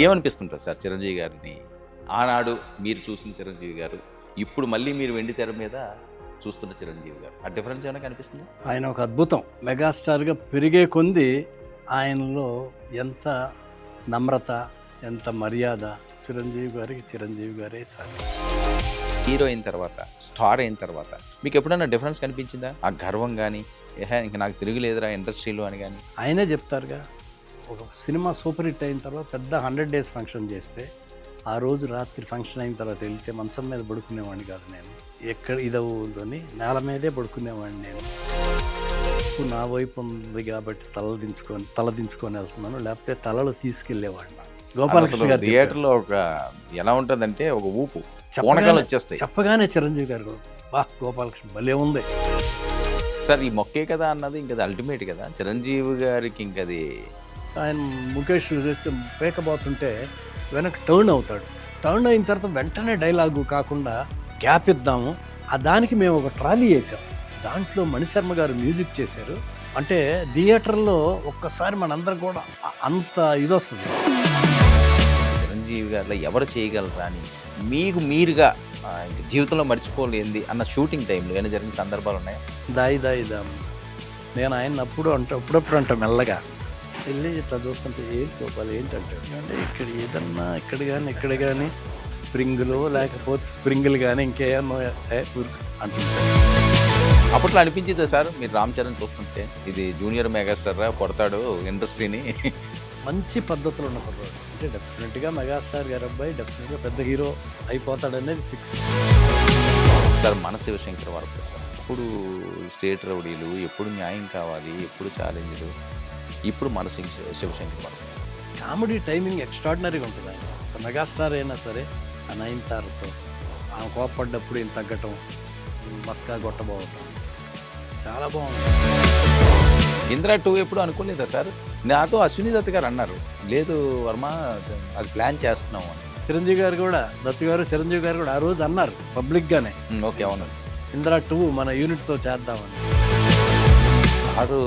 ఏమనిపిస్తుంటుంది sir Chiranjeevi గారిని ఆనాడు మీరు చూసిన చిరంజీవి గారు, ఇప్పుడు మళ్ళీ మీరు వెండి తెర మీద చూస్తున్న చిరంజీవి గారు, ఆ డిఫరెన్స్ ఏమైనా కనిపిస్తుందా? ఆయన ఒక అద్భుతం. మెగాస్టార్గా పెరిగే కొంది ఆయనలో ఎంత నమ్రత, ఎంత మర్యాద. చిరంజీవి గారే సార్. హీరో అయిన తర్వాత, స్టార్ అయిన తర్వాత మీకు ఎప్పుడైనా డిఫరెన్స్ కనిపించిందా? ఆ గర్వం కానీ, ఇంక నాకు తిరుగులేదురా ఇండస్ట్రీలో అని కానీ? ఆయనే చెప్తారుగా, ఒక సినిమా సూపర్ హిట్ అయిన తర్వాత పెద్ద 100 days ఫంక్షన్ చేస్తే ఆ రోజు రాత్రి ఫంక్షన్ అయిన తర్వాత వెళ్తే మంచం మీద పడుకునేవాడిని కాదు నేను. ఎక్కడ ఇదవుందని నేల మీదే పడుకునేవాడిని నేను. ఇప్పుడు నా వైపు ఉంది కాబట్టి తలదించుకొని వెళ్తున్నాను, లేకపోతే తలలు తీసుకెళ్లేవాడిని. గోపాలకృష్ణ గారు థియేటర్లో ఒక ఎలా ఉంటుందంటే ఒక ఊపు వచ్చేస్తాయి. చెప్పగానే చిరంజీవి గారు కూడా, బా గోపాలకృష్ణ భలే ఉంది సార్. ఈ మొక్కే కదా అన్నది ఇంకా అల్టిమేట్ కదా చిరంజీవి గారికి. ఇంకది ఆయన ముఖేష్ వచ్చి పేకపోతుంటే వెనక్కి టర్న్ అవుతాడు. టర్న్ అయిన తర్వాత వెంటనే డైలాగు కాకుండా గ్యాప్ ఇద్దాము. ఆ దానికి మేము ఒక ట్రాలీ వేసాం. దాంట్లో మణిశర్మ గారు మ్యూజిక్ చేశారు. అంటే థియేటర్లో ఒక్కసారి మనందరం కూడా అంత ఇది వస్తుంది. చిరంజీవి గారిలో ఎవరు చేయగలరా అని మీకు మీరుగా జీవితంలో మర్చిపోలేంది అన్న షూటింగ్ టైంలో ఏమైనా జరిగిన సందర్భాలు ఉన్నాయా? దాయి నేను ఆయన అప్పుడప్పుడు అంట మెల్లగా వెళ్ళి ఇట్లా చూస్తుంటే ఏంటి గోపాల్ ఏంటంటే, అంటే ఇక్కడ కానీ స్ప్రింగులు లేకపోతే స్ప్రింగులు కానీ ఇంకేమో అంటుంటారు. అప్పట్లో అనిపించిందా సార్ మీరు రామ్ చరణ్ చూస్తుంటే ఇది జూనియర్ మెగాస్టార్ కొడతాడు ఇండస్ట్రీని? మంచి పద్ధతులు ఉన్న కుర్రాడు అంటే డెఫినెట్గా మెగాస్టార్ గారు అబ్బాయి డెఫినెట్గా పెద్ద హీరో అయిపోతాడనేది ఫిక్స్. సార్ మన శివశంకర్ వరప్రసాద్ ఇప్పుడు స్టేట్ రౌడీలు, ఎప్పుడు న్యాయం కావాలి, ఎప్పుడు ఛాలెంజ్లు, ఇప్పుడు మన శివశంకర్ వరప్రసాద్ కామెడీ టైమింగ్ ఎక్స్ట్రాడినరీగా ఉంటుంది. ఆయన మెగాస్టార్ అయినా సరే ఆ 9th ఆమె కోప్పడ్డప్పుడు ఈయన తగ్గటం, మస్కా కొట్టబోవటం చాలా బాగుంది. ఇంద్రా 2 ఎప్పుడు అనుకోలేదా సార్? నాతో అశ్విని దత్ గారు అన్నారు, లేదు వర్మ అది ప్లాన్ చేస్తున్నాం అని. చిరంజీవి గారు కూడా, దత్ గారు చిరంజీవి గారు కూడా ఆ రోజు అన్నారు పబ్లిక్గానే. ఓకే, అవును, ఇంద్రా 2 మన యూనిట్తో చేద్దామని. ఆరు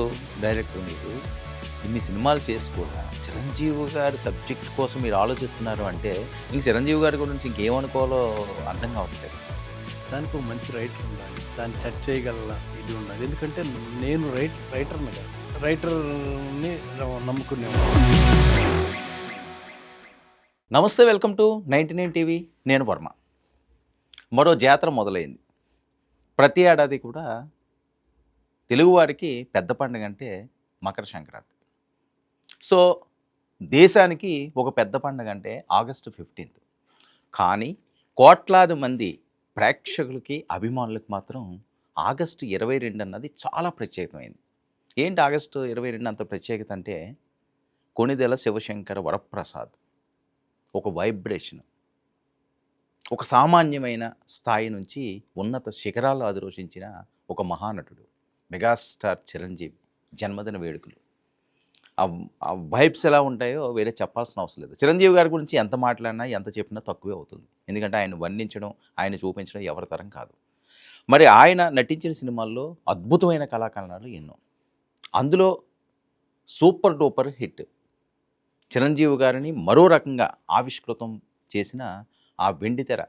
డైరెక్టర్ మీరు ఇన్ని సినిమాలు చేసుకోరా చిరంజీవి గారి సబ్జెక్ట్ కోసం మీరు ఆలోచిస్తున్నారు అంటే ఇంక చిరంజీవి గారి గురించి ఇంకేమనుకోవాలో అర్థం కావట్లేదు సార్. దానికి ఒక మంచి రైటర్ ఉండాలి, దాన్ని సెట్ చేయగల ఇది ఉండాలి. ఎందుకంటే నేను రైటర్ని కాదు, రైటర్ని నమ్ముకునేవాడు. నమస్తే, వెల్కమ్ టు 99 టీవీ. నేను వర్మ. మరో జాతర మొదలైంది. ప్రతి ఏడాది కూడా తెలుగువారికి పెద్ద పండుగ అంటే మకర సంక్రాంతి. సో దేశానికి ఒక పెద్ద పండుగ అంటే August 15th. కానీ కోట్లాది మంది ప్రేక్షకులకి, అభిమానులకు మాత్రం August 22 అన్నది చాలా ప్రత్యేకమైంది. ఏంటి August 22 అంత ప్రత్యేకత అంటే, కొణిదెల శివశంకర వరప్రసాద్ ఒక వైబ్రేషన్, ఒక సామాన్యమైన స్థాయి నుంచి ఉన్నత శిఖరాలు అధిరోషించిన ఒక మహానటుడు మెగాస్టార్ చిరంజీవి జన్మదిన వేడుకలు. ఆ వైబ్స్ ఎలా ఉంటాయో వేరే చెప్పాల్సిన అవసరం లేదు. చిరంజీవి గారి గురించి ఎంత మాట్లాడినా ఎంత చెప్పినా తక్కువే అవుతుంది. ఎందుకంటే ఆయన వర్ణించడం, ఆయన చూపించడం ఎవరి తరం కాదు. మరి ఆయన నటించిన సినిమాల్లో అద్భుతమైన కళాఖండాలు ఎన్నో. అందులో సూపర్ డూపర్ హిట్ చిరంజీవి గారిని మరో రకంగా ఆవిష్కృతం చేసిన ఆ వెండితెర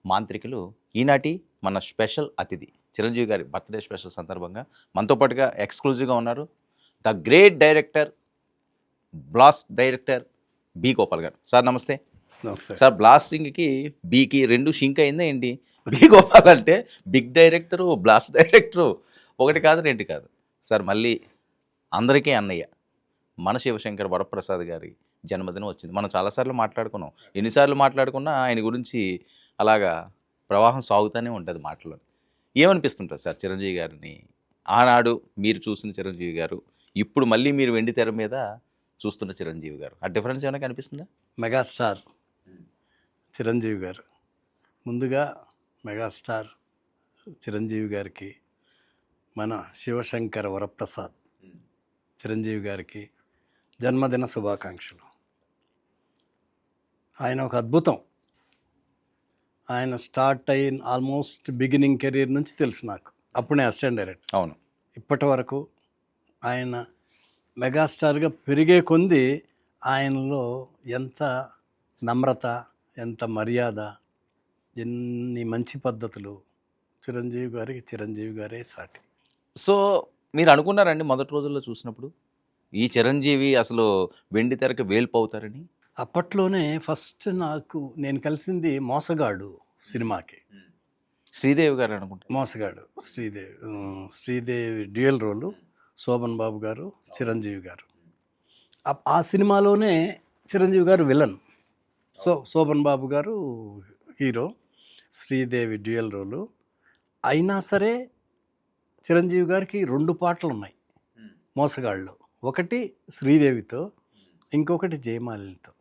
మాంత్రికులు ఈనాటి మన స్పెషల్ అతిథి. చిరంజీవి గారి బర్త్డే స్పెషల్ సందర్భంగా మనతో పాటుగా ఎక్స్క్లూజివ్గా ఉన్నారు the great director, blast director B Gopal garu. Sir నమస్తే. నమస్తే సార్. బ్లాస్టింగ్కి బీకి 2 షింక్ అయిందా ఏంటి? బి గోపాల్ అంటే బిగ్ డైరెక్టరు, బ్లాస్ట్ డైరెక్టరు, 1 కాదు 2 కాదు. సార్ మళ్ళీ అందరికీ అన్నయ్య మన శివశంకర్ వరప్రసాద్ గారి జన్మదినం వచ్చింది. మనం చాలాసార్లు మాట్లాడుకున్నాం. ఎన్నిసార్లు మాట్లాడుకున్నా ఆయన గురించి అలాగా ప్రవాహం సాగుతూనే ఉంటుంది మాటలో. ఏమనిపిస్తుంటుంది సార్ చిరంజీవి గారిని ఆనాడు మీరు చూసిన చిరంజీవి గారు, ఇప్పుడు మళ్ళీ మీరు వెండి తెర మీద చూస్తున్న చిరంజీవి గారు, ఆ డిఫరెన్స్ ఏమైనా కనిపిస్తుందా? మెగాస్టార్ చిరంజీవి గారు, ముందుగా మెగాస్టార్ చిరంజీవి గారికి, మన శివశంకర వరప్రసాద్ చిరంజీవి గారికి జన్మదిన శుభాకాంక్షలు. ఆయన ఒక అద్భుతం. ఆయన స్టార్ట్ అయిన ఆల్మోస్ట్ బిగినింగ్ కెరీర్ నుంచి తెలుసు నాకు. అప్పుడే అసిస్టెంట్ డైరెక్టర్. అవును. ఇప్పటి వరకు ఆయన మెగాస్టార్గా పెరిగే కొంది ఆయనలో ఎంత నమ్రత, ఎంత మర్యాద, ఎన్ని మంచి పద్ధతులు. చిరంజీవి గారికి చిరంజీవి గారే సాటి. సో మీరు అనుకున్నారండి మొదటి రోజుల్లో చూసినప్పుడు ఈ చిరంజీవి అసలు వెండి తెరకి వేల్పు అవుతారని? అప్పట్లోనే ఫస్ట్ నేను కలిసింది మోసగాడు సినిమాకి. శ్రీదేవి గారు అనుకుంటా. మోసగాడు శ్రీదేవి డ్యూయల్ రోలు, శోభన్ బాబు గారు, చిరంజీవి గారు. ఆ సినిమాలోనే చిరంజీవి గారు విలన్, శోభన్ బాబు గారు హీరో, శ్రీదేవి డ్యూయల్ రోలు. అయినా సరే చిరంజీవి గారికి 2 పాటలు ఉన్నాయి మోసగాళ్ళు. ఒకటి శ్రీదేవితో, ఇంకొకటి జయమాలినితో.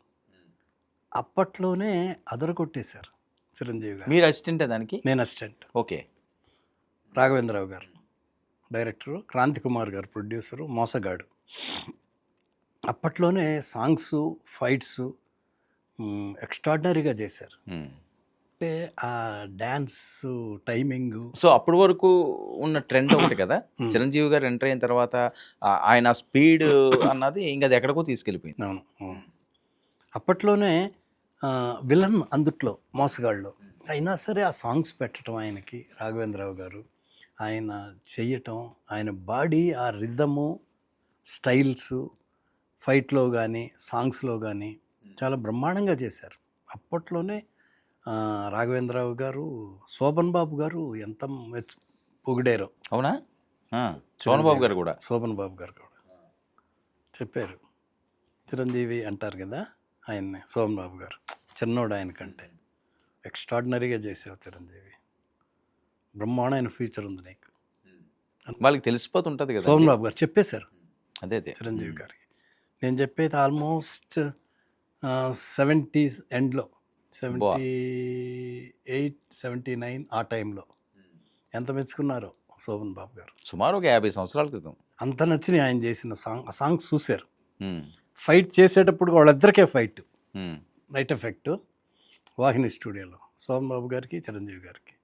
అప్పట్లోనే అదరగొట్టేశారు చిరంజీవి గారు. మీరు అసిస్టెంట్ దానికి? నేను అసిస్టెంట్. ఓకే. రాఘవేంద్రరావు గారు డైరెక్టరు, క్రాంతి కుమార్ గారు ప్రొడ్యూసరు. మోసగాడు అప్పట్లోనే సాంగ్స్, ఫైట్స్ ఎక్స్ట్రాడినరీగా చేశారు. అంటే ఆ డ్యాన్స్ టైమింగ్. సో అప్పటి వరకు ఉన్న ట్రెండ్ ఒకటి కదా, చిరంజీవి గారు ఎంటర్ అయిన తర్వాత ఆయన స్పీడ్ అన్నది ఇంకా అది ఎక్కడికో తీసుకెళ్ళిపోయింది. అవును. అప్పట్లోనే విలన్ అందుట్లో మోసగాళ్ళు. అయినా సరే ఆ సాంగ్స్ పెట్టడం ఆయనకి, రాఘవేంద్రరావు గారు ఆయన చెయ్యటం, ఆయన బాడీ, ఆ రిథము, స్టైల్స్, ఫైట్లో కానీ సాంగ్స్లో కానీ చాలా బ్రహ్మాండంగా చేశారు. అప్పట్లోనే రాఘవేంద్రరావు గారు, శోభన్ బాబు గారు ఎంత పొగిడారో. అవునా? శోభన్ బాబు గారు కూడా చెప్పారు. చిరంజీవి అంటారు కదా ఆయన్ని, శోభన్ బాబు గారు చిన్నోడు ఆయన కంటే. ఎక్స్ట్రాడినరీగా చేసావు చిరంజీవి, బ్రహ్మాండమైన ఫ్యూచర్ ఉంది నీకు. వాళ్ళకి తెలిసిపోతుంటుంది కదా. శోభన్ బాబు గారు చెప్పేశారు అదే చిరంజీవి గారికి. నేను చెప్పేది ఆల్మోస్ట్ 70s ఎండ్లో, 78, 79 ఆ టైంలో. ఎంత మెచ్చుకున్నారో శోభన్ బాబు గారు. సుమారు ఒక 50 సంవత్సరాల క్రితం. అంత నచ్చినాయి ఆయన చేసిన సాంగ్స్ చూశారు. ఫైట్ చేసేటప్పుడు వాళ్ళిద్దరికే ఫైట్, నైట్ ఎఫెక్ట్, వాహిని స్టూడియోలో శోభన్ బాబు గారికి, చిరంజీవి గారికి.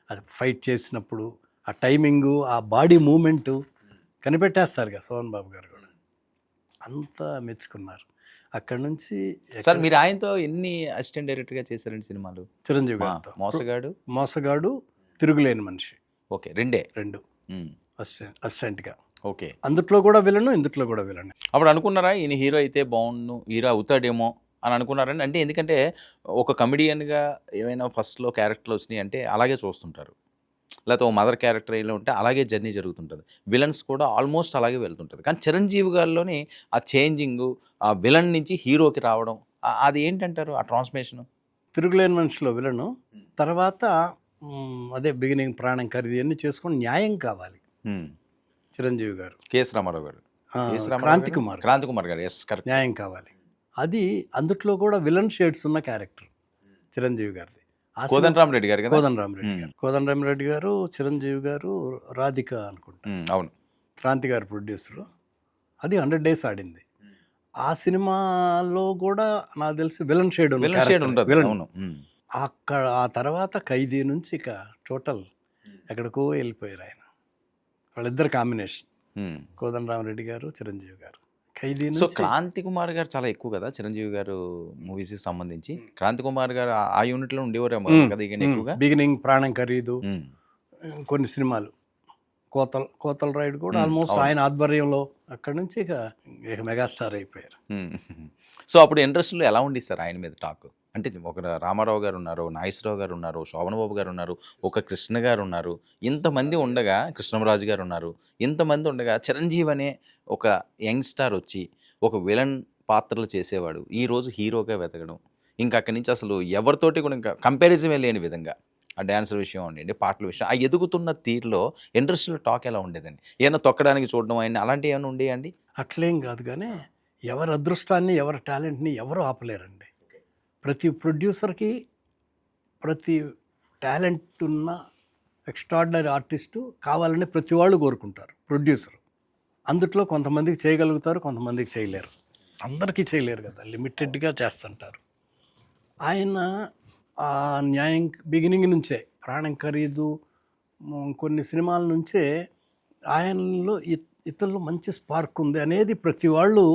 అది ఫైట్ చేసినప్పుడు ఆ టైమింగు, ఆ బాడీ మూమెంటు కనిపెట్టేస్తారు కదా శోభన్ బాబు గారు కూడా. అంతా మెచ్చుకున్నారు. అక్కడ నుంచి సార్ మీరు ఆయనతో ఎన్ని అసిస్టెంట్ డైరెక్టర్గా చేశారండి సినిమాలు? చిరంజీవి గారితో మోసగాడు, తిరుగులేని మనిషి. ఓకే, రెండు అసిస్టెంట్గా. ఓకే. అందుట్లో కూడా విలను, ఇందుట్లో కూడా విలను. అప్పుడు అనుకున్నారా ఈయన హీరో అయితే బాగుండు, హీరో అవుతాడేమో అని అనుకున్నారండి? అంటే ఎందుకంటే ఒక కమెడియన్గా ఏమైనా ఫస్ట్లో క్యారెక్టర్లు వచ్చినాయి అంటే అలాగే చూస్తుంటారు, లేకపోతే ఒక మదర్ క్యారెక్టర్ ఇలా ఉంటే అలాగే జర్నీ జరుగుతుంటుంది. విలన్స్ కూడా ఆల్మోస్ట్ అలాగే వెళ్తుంటుంది. కానీ చిరంజీవి గారిలోని ఆ చేంజింగ్, ఆ విలన్ నుంచి హీరోకి రావడం, అది ఏంటంటారు ఆ ట్రాన్స్ఫర్మేషన్? తిరుగులేని మనిషిలో విలను, తర్వాత అదే బిగినింగ్ ప్రాణం ఖరీదు అన్నీ చేసుకొని న్యాయం కావాలి. చిరంజీవి గారు, కేఎస్ రామారావు గారు, క్రాంతి కుమార్ గారు, ఎస్ కరెక్ట్. న్యాయం కావాలి. అది అందుట్లో కూడా విలన్ షేడ్స్ ఉన్న క్యారెక్టర్ చిరంజీవి గారిది. కోదండరామరెడ్డి గారు, కోదండరామరెడ్డి గారు, చిరంజీవి గారు, రాధిక అనుకుంటా. అవును. క్రాంతి గారు ప్రొడ్యూసరు. అది 100 days ఆడింది. ఆ సినిమాలో కూడా నాకు తెలిసి విలన్ షేడ్ ఉంటుంది. అక్కడ ఆ తర్వాత ఖైదీ నుంచి ఇక టోటల్ ఎక్కడికో వెళ్ళిపోయారు ఆయన. వాళ్ళిద్దరు కాంబినేషన్, కోదండరామరెడ్డి గారు, చిరంజీవి గారు. ఖైదీ. సో క్రాంతి కుమార్ గారు చాలా ఎక్కువ కదా చిరంజీవి గారు మూవీస్కి సంబంధించి. క్రాంతి కుమార్ గారు ఆ యూనిట్లో ఉండేవారేమో కదా ఎక్కువగా. బిగినింగ్, ప్రాణం ఖరీదు, కొన్ని సినిమాలు, కోతల రైడ్ కూడా ఆల్మోస్ట్ ఆయన ఆధ్వర్యంలో. అక్కడ నుంచి ఇక మెగాస్టార్ అయిపోయారు. సో అప్పుడు ఇండస్ట్రీలో ఎలా ఉండి సార్ ఆయన మీద టాక్? అంటే ఒక రామారావు గారు ఉన్నారు, నాగేశ్వరరావు గారు ఉన్నారు, శోభన్ బాబు గారు ఉన్నారు, ఒక కృష్ణ గారు ఉన్నారు, ఇంతమంది ఉండగా, కృష్ణరాజు గారు ఉన్నారు, ఇంతమంది ఉండగా చిరంజీవి అనే ఒక యంగ్స్టార్ వచ్చి ఒక విలన్ పాత్రలు చేసేవాడు ఈరోజు హీరోగా వెతకడం, ఇంకా అక్కడి నుంచి అసలు ఎవరితోటి కూడా ఇంకా కంపారిజన్ లేని విధంగా ఆ డ్యాన్సర్ విషయం ఉండండి, పాటల విషయం, ఆ ఎదుగుతున్న తీరులో ఇండస్ట్రీలో టాక్ ఎలా ఉండేదండి? ఏమైనా తొక్కడానికి చూడడం అయినా అలాంటివి ఏమైనా ఉండేయండి? అట్లేం కాదు, కానీ ఎవరి అదృష్టాన్ని, ఎవరి టాలెంట్ని ఎవరు ఆపలేరండి. ప్రతి ప్రొడ్యూసర్కి ప్రతి టాలెంట్ ఉన్న ఎక్స్ట్రాడినరీ ఆర్టిస్టు కావాలని ప్రతి వాళ్ళు కోరుకుంటారు. ప్రొడ్యూసర్ అందుట్లో కొంతమందికి చేయగలుగుతారు, కొంతమందికి చేయలేరు, అందరికీ చేయలేరు కదా, లిమిటెడ్గా చేస్తుంటారు. ఆయన ఆ న్యాయం బిగినింగ్ నుంచే, ప్రాణం ఖరీదు, కొన్ని సినిమాల నుంచే ఆయనలో ఇతరులు మంచి స్పార్క్ ఉంది అనేది ప్రతి వాళ్ళు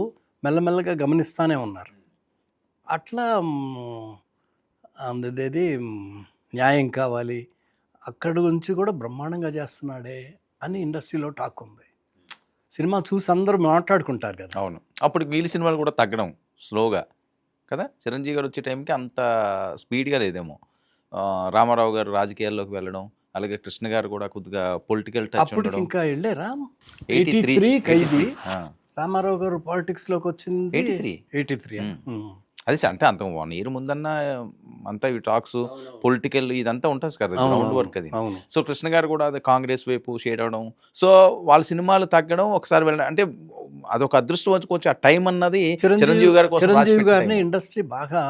మెల్లమెల్లగా గమనిస్తూనే ఉన్నారు. అట్లా అదేది న్యాయం కావాలి అక్కడి నుంచి కూడా బ్రహ్మాండంగా చేస్తున్నాడే అని ఇండస్ట్రీలో టాక్ ఉంది. సినిమా చూసి అందరూ మాట్లాడుకుంటారు కదా. అవును, అప్పుడు వీళ్ళ సినిమాలు కూడా తగ్గడం స్లోగా కదా. చిరంజీవి గారు వచ్చే టైంకి అంత స్పీడ్గా లేదేమో. రామారావు గారు రాజకీయాల్లోకి వెళ్ళడం, అలాగే కృష్ణ గారు కూడా కొద్దిగా పొలిటికల్ టచ్ అప్పటికి ఉండడం. ఇంకా వెళ్ళారా 83 83 ఖైదీ. ఆ, రామారావు గారు పాలిటిక్స్లోకి వచ్చింది 83. 83. అది అంటే అంత 1 year ముందన్నా అంతా ఈ టాక్స్ పొలిటికల్ ఇదంతా ఉంటుంది కదా, గ్రౌండ్ వర్క్ అది. అవును. సో కృష్ణ గారు కూడా అది కాంగ్రెస్ వైపు షేడ్ అవడం, సో వాళ్ళ సినిమాలు తగ్గడం, ఒకసారి వెళ్ళడం అంటే అదొక అదృష్టం వచ్చుకోవచ్చు. ఆ టైం అన్నది చిరంజీవి గారి కోసం చిరంజీవి గారిని ఇండస్ట్రీ బాగా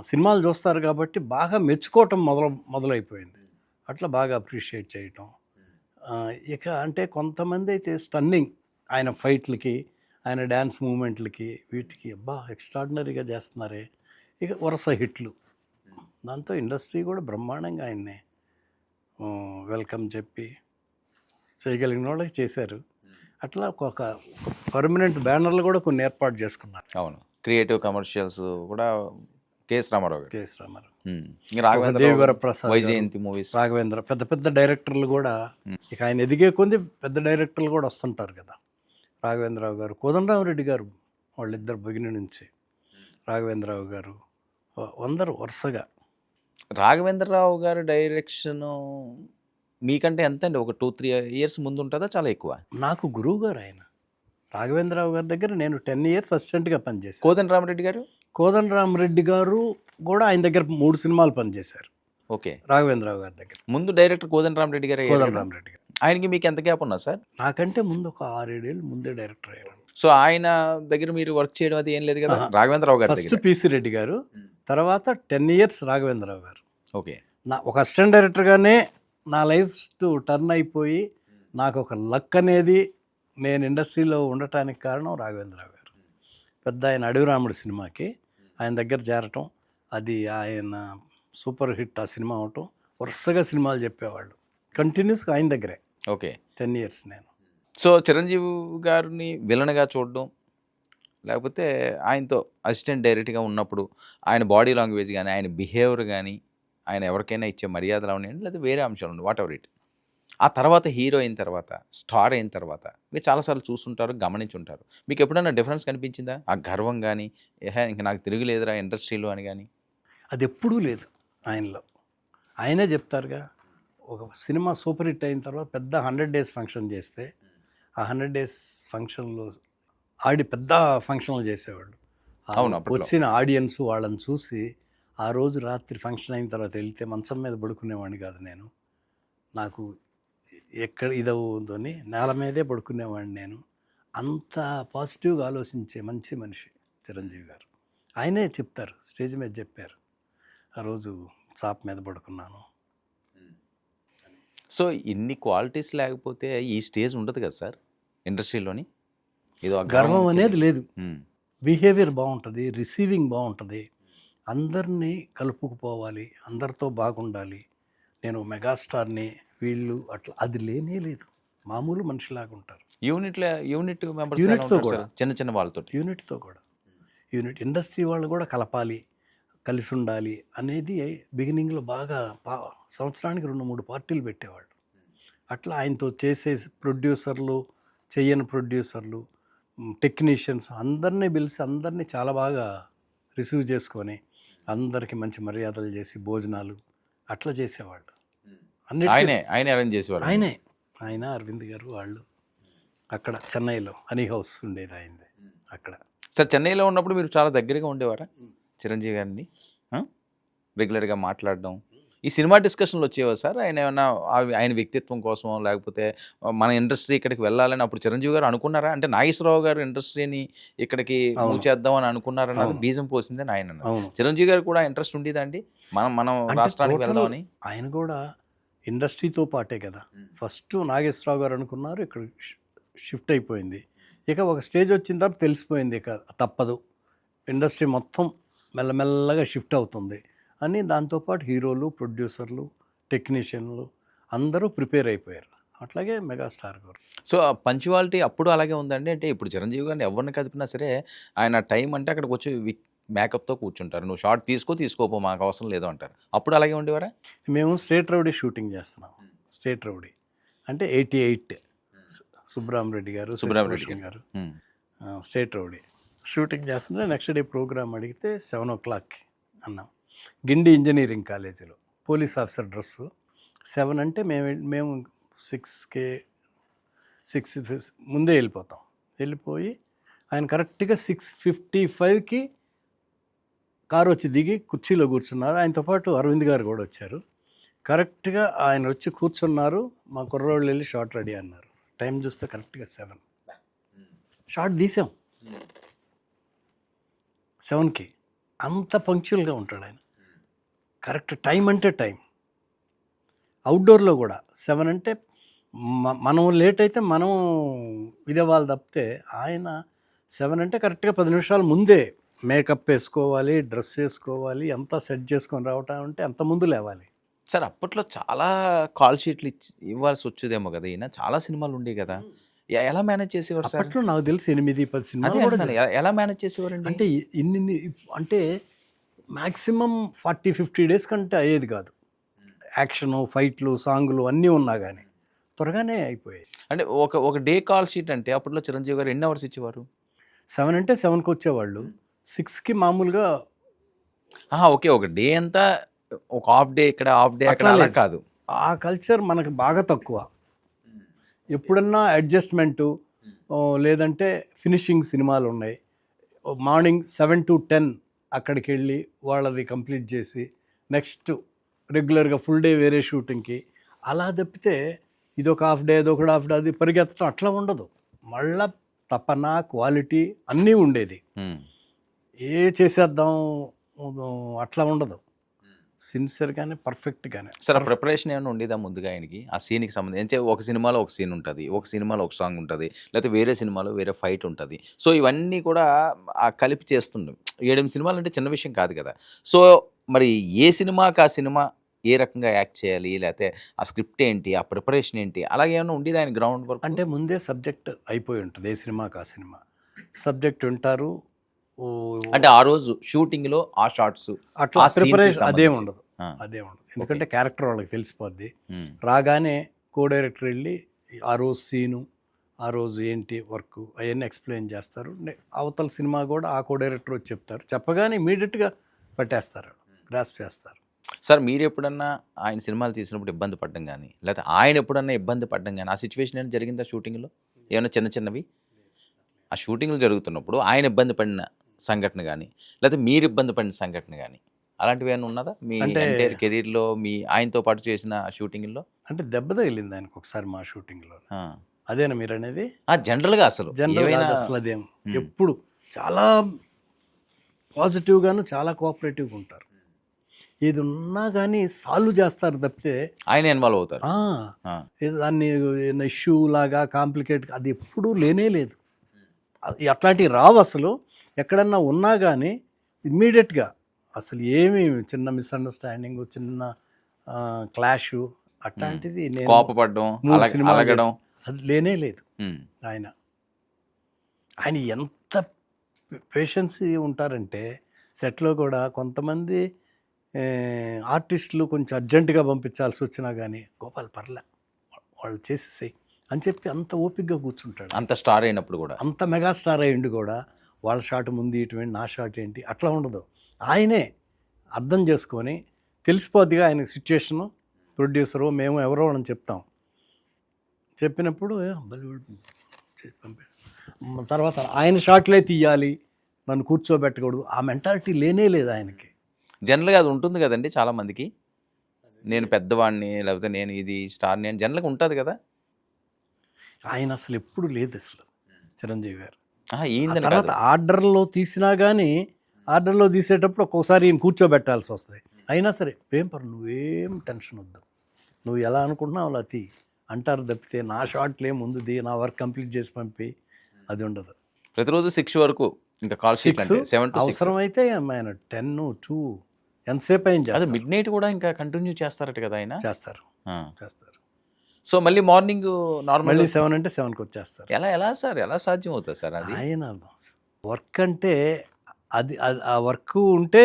సినిమాలు చూస్తారు కాబట్టి బాగా మెచ్చుకోవటం మొదలైపోయింది. అట్లా బాగా అప్రిషియేట్ చేయటం. ఇక అంటే కొంతమంది అయితే స్టన్నింగ్ ఆయన ఫైట్లకి, ఆయన డ్యాన్స్ మూమెంట్లకి, వీటికి అబ్బా ఎక్స్ట్రాడినరీగా చేస్తున్నారే. ఇక వరుస హిట్లు. దాంతో ఇండస్ట్రీ కూడా బ్రహ్మాండంగా ఆయన్ని వెల్కమ్ చెప్పి చేయగలిగిన వాళ్ళకి చేశారు. అట్లా ఒక పర్మనెంట్ బ్యానర్లు కూడా కొన్ని ఏర్పాటు చేసుకున్నారు. అవును, క్రియేటివ్ కమర్షియల్స్ కూడా కేఎస్ రామారావు గారు, కేఎస్ రామారావు, రాఘవేంద్ర ప్రసాద్, వైజయంతి మూవీస్, రాఘవేంద్ర, పెద్ద పెద్ద డైరెక్టర్లు కూడా ఇక ఆయన ఎదిగే కొంది పెద్ద డైరెక్టర్లు కూడా వస్తుంటారు కదా. రాఘవేంద్రరావు గారు, కోదండరామరెడ్డి గారు, వాళ్ళిద్దరు బిగిని నుంచి రాఘవేంద్రరావు గారు, అందరూ వరుసగా. రాఘవేంద్రరావు గారి డైరెక్షన్ మీకంటే ఎంత అండి, ఒక 2-3 years ముందు ఉంటుందా, చాలా ఎక్కువ? నాకు గురువు గారు ఆయన. రాఘవేంద్రరావు గారి దగ్గర నేను 10 years అసిస్టెంట్గా పనిచేశాను. కోదండరామరెడ్డి గారు, కోదండరామరెడ్డి గారు కూడా ఆయన దగ్గర 3 సినిమాలు పనిచేశారు. ఓకే, రాఘవేంద్రరావు గారి దగ్గర. ముందు డైరెక్టర్ కోదండరామరెడ్డి గారు. కోదండరామరెడ్డి గారు ఆయనకి మీకు ఎంత గ్యాప్ ఉన్నా సార్? నాకంటే ముందు ఒక 6-7 ఏళ్ళు ముందే డైరెక్టర్ అయ్యారు. సో ఆయన దగ్గర మీరు వర్క్ చేయడం అది ఏం లేదు కదా? రాఘవేంద్రరావు గారు ఫస్ట్ పిసి రెడ్డి గారు, తర్వాత 10 years రాఘవేంద్రరావు గారు. ఓకే, నా ఒక అసిస్టెంట్ డైరెక్టర్గానే నా లైఫ్ టర్న్ అయిపోయి నాకు ఒక లక్ అనేది నేను ఇండస్ట్రీలో ఉండటానికి కారణం రాఘవేంద్రరావు గారు. పెద్ద ఆయన అడవి రాముడు సినిమాకి ఆయన దగ్గర చేరటం, అది ఆయన సూపర్ హిట్ ఆ సినిమా అవటం, వరుసగా సినిమాలు చెప్పేవాళ్ళు కంటిన్యూస్గా ఆయన దగ్గరే. ఓకే, 10 years నేను. సో చిరంజీవి గారిని విలన్గా చూడడం, లేకపోతే ఆయనతో అసిస్టెంట్ డైరెక్ట్గా ఉన్నప్పుడు ఆయన బాడీ లాంగ్వేజ్ కానీ, ఆయన బిహేవియర్ కానీ, ఆయన ఎవరికైనా ఇచ్చే మర్యాదలు ఉన్నాయండి, లేదా వేరే అంశాలు ఉన్నాయి, వాట్ ఎవర్ ఇట్. ఆ తర్వాత హీరో అయిన తర్వాత, స్టార్ అయిన తర్వాత మీరు చాలాసార్లు చూస్తుంటారు, గమనించుంటారు. మీకు ఎప్పుడైనా డిఫరెన్స్ కనిపించిందా? ఆ గర్వం కానీ, ఇంక నాకు తిరుగులేదురా ఇండస్ట్రీలో అని కానీ? అది ఎప్పుడూ లేదు ఆయనలో. ఆయనే చెప్తారుగా, ఒక సినిమా సూపర్ హిట్ అయిన తర్వాత పెద్ద 100 days ఫంక్షన్ చేస్తే ఆ 100 days ఫంక్షన్లో పెద్ద ఫంక్షన్లు చేసేవాళ్ళు. అవును, వచ్చిన ఆడియన్స్ వాళ్ళని చూసి ఆ రోజు రాత్రి ఫంక్షన్ అయిన తర్వాత వెళ్తే మంచం మీద పడుకునేవాడిని కాదు నేను. నాకు ఎక్కడ ఇదవుతుందని నేల మీదే పడుకునేవాడిని నేను. అంత పాజిటివ్గా ఆలోచించే మంచి మనిషి చిరంజీవి గారు. ఆయనే చెప్తారు, స్టేజ్ మీద చెప్పారు, ఆ రోజు చాప్ మీద పడుకున్నాను. సో ఇన్ని క్వాలిటీస్ లేకపోతే ఈ స్టేజ్ ఉండదు కదా సార్ ఇండస్ట్రీలోని. ఏదో గర్వం అనేది లేదు, బిహేవియర్ బాగుంటుంది, రిసీవింగ్ బాగుంటుంది, అందరినీ కలుపుకుపోవాలి, అందరితో బాగుండాలి, నేను మెగాస్టార్ని వీళ్ళు అట్లా, అది లేనే లేదు. మామూలు మనిషిలాగా ఉంటారు. యూనిట్ మెంబర్స్, యూనిట్తో కూడా, చిన్న చిన్న వాళ్ళతో, యూనిట్తో కూడా, ఇండస్ట్రీ వాళ్ళు కూడా కలపాలి, కలిసి ఉండాలి అనేది బిగినింగ్లో బాగా సంవత్సరానికి 2-3 పార్టీలు పెట్టేవాళ్ళు. అట్లా ఆయనతో చేసే ప్రొడ్యూసర్లు, చెయ్యని ప్రొడ్యూసర్లు, టెక్నీషియన్స్ అందరినీ పిలిచి అందరినీ చాలా బాగా రిసీవ్ చేసుకొని అందరికీ మంచి మర్యాదలు చేసి భోజనాలు అట్లా చేసేవాళ్ళు. ఆయనే అరేంజ్ చేసేవాళ్ళు. ఆయన అరవింద్ గారు వాళ్ళు అక్కడ చెన్నైలో హనీ హౌస్ ఉండేది ఆయనది అక్కడ. సార్ చెన్నైలో ఉన్నప్పుడు మీరు చాలా దగ్గరగా ఉండేవారా చిరంజీవి గారిని? రెగ్యులర్గా మాట్లాడడం, ఈ సినిమా డిస్కషన్లు వచ్చేవా సార్? ఆయన ఏమన్నా ఆయన వ్యక్తిత్వం కోసం, లేకపోతే మన ఇండస్ట్రీ ఇక్కడికి వెళ్ళాలని అప్పుడు చిరంజీవి గారు అనుకున్నారా? అంటే నాగేశ్వరరావు గారు ఇండస్ట్రీని ఇక్కడికి మూవ్ చేద్దాం అని అనుకున్నారన్నది బీజం పోసిందని ఆయన అన్నారు. చిరంజీవి గారు కూడా ఇంట్రెస్ట్ ఉండేదా అండి మనం రాష్ట్రానికి వెళ్దామని? ఆయన కూడా ఇండస్ట్రీతో పాటే కదా. ఫస్ట్ నాగేశ్వరరావు గారు అనుకున్నారు, ఇక్కడ షిఫ్ట్ అయిపోయింది. ఇక ఒక స్టేజ్ వచ్చిన తర్వాత తెలిసిపోయింది, ఇక తప్పదు, ఇండస్ట్రీ మొత్తం మెల్లమెల్లగా షిఫ్ట్ అవుతుంది అని. దాంతోపాటు హీరోలు, ప్రొడ్యూసర్లు, టెక్నీషియన్లు అందరూ ప్రిపేర్ అయిపోయారు. అట్లాగే మెగాస్టార్ గారు. సో ఆ పంచువాలిటీ అప్పుడు అలాగే ఉందండి. అంటే ఇప్పుడు చిరంజీవి గారిని ఎవరిని కదిపినా సరే ఆయన టైం అంటే అక్కడికి వచ్చి మేకప్తో కూర్చుంటారు. నువ్వు షార్ట్ తీసుకోపో మాకు అవసరం లేదు అంటారు. అప్పుడు అలాగే ఉండేవారా? మేము స్టేట్ రౌడీ షూటింగ్ చేస్తున్నాం. స్టేట్ రౌడీ అంటే 88 సుబ్రహ్మరెడ్డి గారు, సుబ్రహ్మరెడ్డి శశిభూషణ్ గారు ఉమ్. స్టేట్ రౌడీ షూటింగ్ చేస్తుంటే నెక్స్ట్ డే ప్రోగ్రామ్ అడిగితే 7 o'clock అన్నాం. గిండి ఇంజనీరింగ్ కాలేజీలో పోలీస్ ఆఫీసర్ డ్రెస్సు 7 అంటే మేము 6 ముందే వెళ్ళిపోతాం. వెళ్ళిపోయి ఆయన కరెక్ట్గా 6:55కి కారు వచ్చి దిగి కుర్చీలో కూర్చున్నారు. ఆయనతో పాటు అరవింద్ గారు కూడా వచ్చారు. కరెక్ట్గా ఆయన వచ్చి కూర్చున్నారు. మా కుర్రోళ్ళు వెళ్ళి షార్ట్ రెడీ అన్నారు. టైం చూస్తే కరెక్ట్గా 7. షార్ట్ తీసాం 7కి. అంత పంక్చువల్గా ఉంటాడు ఆయన. కరెక్ట్ టైం అంటే టైం. అవుట్డోర్లో కూడా 7 అంటే మనం లేట్ అయితే మనం ఇదేవాళ్ళు తప్పితే ఆయన 7 అంటే కరెక్ట్గా 10 నిమిషాల ముందే మేకప్ వేసుకోవాలి, డ్రెస్ వేసుకోవాలి, అంతా సెట్ చేసుకొని రావటం అంటే అంత ముందు లేవాలి. సార్ అప్పట్లో చాలా కాల్ షీట్లు ఇవ్వాల్సి వచ్చేదేమో కదా ఈయన. చాలా సినిమాలు ఉండేవి కదా, ఎలా మేనేజ్ చేసేవారు సార్? అప్పట్లో నాకు తెలిసి 8-10 సినిమాలు కూడా ఎలా మేనేజ్ చేసేవారండి? అంటే ఇన్ని అంటే మ్యాక్సిమం 40-50 డేస్ కంటే అయ్యేది కాదు. యాక్షను, ఫైట్లు, సాంగులు అన్నీ ఉన్నా కానీ త్వరగానే అయిపోయాయి. అంటే ఒక డే కాల్ షీట్ అంటే అప్పట్లో చిరంజీవి గారు ఎన్ని అవర్స్ ఇచ్చేవారు? 7 అంటే 7కి వచ్చేవాళ్ళు. 6కి మామూలుగా ఓకే. ఒక డే అంతా ఒక హాఫ్ డే ఇక్కడ, హాఫ్ డే అక్కడ, అలా కాదు. ఆ కల్చర్ మనకు బాగా తక్కువ. ఎప్పుడన్నా అడ్జస్ట్మెంటు లేదంటే ఫినిషింగ్ సినిమాలు ఉన్నాయి. మార్నింగ్ 7 to 10 అక్కడికి వెళ్ళి వాళ్ళది కంప్లీట్ చేసి నెక్స్ట్ రెగ్యులర్గా ఫుల్ డే వేరే షూటింగ్కి, అలా తప్పితే ఇదొక హాఫ్ డే అదొక హాఫ్ డే అది పరిగెత్తడం అట్లా ఉండదు. మళ్ళా తపన, క్వాలిటీ అన్నీ ఉండేది. ఏ చేసేద్దాం అట్లా ఉండదు. సిన్సియర్గానే పర్ఫెక్ట్గానే. సార్ ఆ ప్రిపరేషన్ ఏమైనా ఉండేదా ముందుగా ఆయనకి? ఆ సీన్కి సంబంధించి ఒక సినిమాలో ఒక సీన్ ఉంటుంది, ఒక సినిమాలో ఒక సాంగ్ ఉంటుంది, లేకపోతే వేరే సినిమాలో వేరే ఫైట్ ఉంటుంది. సో ఇవన్నీ కూడా కలిపి చేస్తుండే. 7 సినిమాలు అంటే చిన్న విషయం కాదు కదా. సో మరి ఏ సినిమాకి ఆ సినిమా ఏ రకంగా యాక్ట్ చేయాలి, లేకపోతే ఆ స్క్రిప్ట్ ఏంటి, ఆ ప్రిపరేషన్ ఏంటి, అలాగే ఏమైనా ఉండేది ఆయన గ్రౌండ్ వర్క్? అంటే ముందే సబ్జెక్ట్ అయిపోయి ఉంటుంది. ఏ సినిమాకి ఆ సినిమా సబ్జెక్ట్ వింటారు. అంటే ఆ రోజు షూటింగ్లో ఆ షార్ట్స్ అట్లా ప్రిపరేషన్ అదేం ఉండదు. ఎందుకంటే క్యారెక్టర్ వాళ్ళకి తెలిసిపోద్ది. రాగానే కో డైరెక్టర్ వెళ్ళి ఆ రోజు సీను, ఆ రోజు ఏంటి వర్క్ అవన్నీ ఎక్స్ప్లెయిన్ చేస్తారు. అవతల సినిమా కూడా ఆ కో డైరెక్టర్ వచ్చి చెప్తారు. చెప్పగానే ఇమీడియట్గా పట్టేస్తారు, గ్రాస్ప్ చేస్తారు. సార్ మీరు ఎప్పుడన్నా ఆయన సినిమాలు తీసినప్పుడు ఇబ్బంది పడ్డం కానీ, లేకపోతే ఆయన ఎప్పుడన్నా ఇబ్బంది పడ్డం కానీ, ఆ సిచ్యువేషన్ ఏమైనా జరిగిందా షూటింగ్లో? ఏమైనా చిన్నవి ఆ షూటింగ్లు జరుగుతున్నప్పుడు ఆయన ఇబ్బంది పడిన సంఘటన కానీ, లేకపోతే మీరు ఇబ్బంది పడిన సంఘటన కానీ, అలాంటివి ఏమైనా ఉన్నదా మీ ఎంటైర్ కెరీర్లో మీ ఆయనతో పాటు చేసిన షూటింగ్లో? అంటే దెబ్బ తగిలింది ఆయనకు ఒకసారి మా షూటింగ్లో. అదేనా మీరు అనేది? జనరల్గా అసలు అదేం ఎప్పుడు చాలా పాజిటివ్గాను చాలా కోఆపరేటివ్గా ఉంటారు. ఏది ఉన్నా కానీ సాల్వ్ చేస్తారు తప్పితే ఆయన ఇన్వాల్వ్ అవుతారు. దాన్ని ఇష్యూ లాగా కాంప్లికేట్ అది ఎప్పుడూ లేనే లేదు. అట్లాంటివి రావు అసలు. ఎక్కడన్నా ఉన్నా కానీ ఇమ్మీడియట్గా అసలు ఏమి చిన్న మిస్అండర్స్టాండింగ్, చిన్న క్లాషు అట్లాంటిది నేను కోపపడడం, అలగడం అది లేనే లేదు. ఆయన ఎంత పేషెన్సీ ఉంటారంటే సెట్లో కూడా కొంతమంది ఆర్టిస్టులు కొంచెం అర్జెంటుగా పంపించాల్సి వచ్చినా కానీ గోపాల్ పర్లే వాళ్ళు చేసేసాయి అని చెప్పి అంత ఓపికగా కూర్చుంటాడు. అంత స్టార్ అయినప్పుడు కూడా, అంత మెగా స్టార్ అయ్యిండు కూడా వాళ్ళ షాట్ ముందు ఇటువంటి నా షాట్ ఏంటి అట్లా ఉండదు. ఆయనే అర్థం చేసుకొని తెలిసిపోద్దిగా ఆయన సిచ్యుయేషను. ప్రొడ్యూసరు మేము ఎవరో అని చెప్తాం. చెప్పినప్పుడు తర్వాత ఆయన షాట్లే తీయాలి, నన్ను కూర్చోబెట్టకూడదు, ఆ మెంటాలిటీ లేనే లేదు ఆయనకి. జనరల్గా అది ఉంటుంది కదండి చాలామందికి. నేను పెద్దవాడిని, లేకపోతే నేను ఇది స్టార్ని అని జనరల్గా ఉంటుంది కదా. ఆయన అసలు ఎప్పుడు లేదు అసలు చిరంజీవి గారు. తర్వాత ఆర్డర్లో తీసినా కానీ ఆర్డర్లో తీసేటప్పుడు ఒక్కోసారి ఈయన కూర్చోబెట్టాల్సి వస్తుంది. అయినా సరే నువ్వేం టెన్షన్ వద్దు, నువ్వు ఎలా అనుకుంటున్నావు అలా తీ అంటారు తప్పితే నా షాట్లే ముందుది, నా వర్క్ కంప్లీట్ చేసి పంపి అది ఉండదు. ప్రతిరోజు 6 వరకు ఇంకా కాల్ షీట్ 7 to 6 అవసరం అయితే ఆయన 10, 2 ఎంతసేపు అయిన చేస్తారు. మిడ్ నైట్ కూడా ఇంకా కంటిన్యూ చేస్తారట కదా ఆయన? చేస్తారు. సో మళ్ళీ మార్నింగ్ నార్మల్ మళ్ళీ 7 అంటే 7కి వచ్చేస్తారు. ఎలా సార్ ఎలా సాధ్యం అవుతుంది సార్ అది? ఆయన వర్క్ అంటే ఆ వర్క్ ఉంటే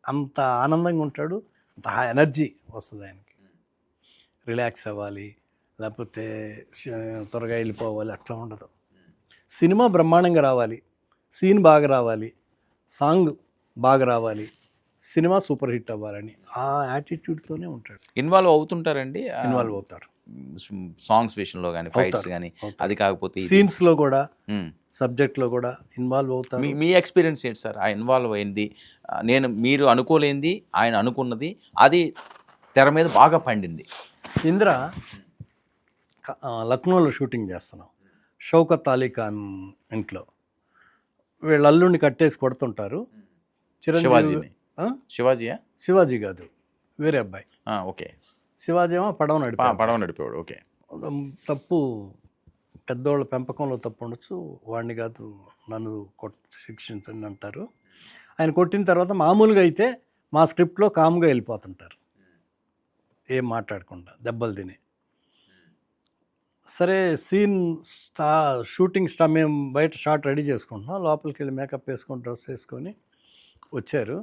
అంత ఆనందంగా ఉంటాడు, అంత ఎనర్జీ వస్తుంది ఆయనకి. రిలాక్స్ అవ్వాలి, లేకపోతే త్వరగా వెళ్ళిపోవాలి అట్లా ఉండదు. సినిమా బ్రహ్మాండంగా రావాలి, సీన్ బాగా రావాలి, సాంగ్ బాగా రావాలి, సినిమా సూపర్ హిట్ అవ్వాలని ఆ యాటిట్యూడ్తోనే ఉంటాడు. ఇన్వాల్వ్ అవుతుంటారండి ఇన్వాల్వ్ అవుతారు సాంగ్స్ విషయంలో కానీ, ఫైట్స్ కానీ, అది కాకపోతే సీన్స్లో కూడా, సబ్జెక్ట్లో కూడా ఇన్వాల్వ్ అవుతారు. మీ ఎక్స్పీరియన్స్ ఏంటి సార్? ఆ ఇన్వాల్వ్ అయింది, మీరు అనుకోలేంది ఆయన అనుకున్నది, అది తెర మీద బాగా పండింది. ఇంద్ర లక్నోలో షూటింగ్ చేస్తున్నాం, షౌకత్ అలీ ఖాన్ ఇంట్లో. వీళ్ళ అల్లుడిని కట్టేసి కొడుతుంటారు. శివాజీ కాదు, వేరే అబ్బాయి. ఓకే, శివాజీ ఏమో పడవ నడిపేవాడు. ఓకే, తప్పు పెద్దోళ్ళ పెంపకంలో తప్పు ఉండొచ్చు, వాడిని కాదు నన్ను శిక్షించండి అంటారు. ఆయన కొట్టిన తర్వాత మామూలుగా అయితే మా స్క్రిప్ట్లో కామ్గా వెళ్ళిపోతుంటారు, ఏం మాట్లాడకుండా, దెబ్బలు తిని. సరే సీన్ షూటింగ్ మేము బయట షాట్ రెడీ చేసుకుంటున్నాం, లోపలికి వెళ్ళి మేకప్ వేసుకొని డ్రెస్ వేసుకొని వచ్చారు.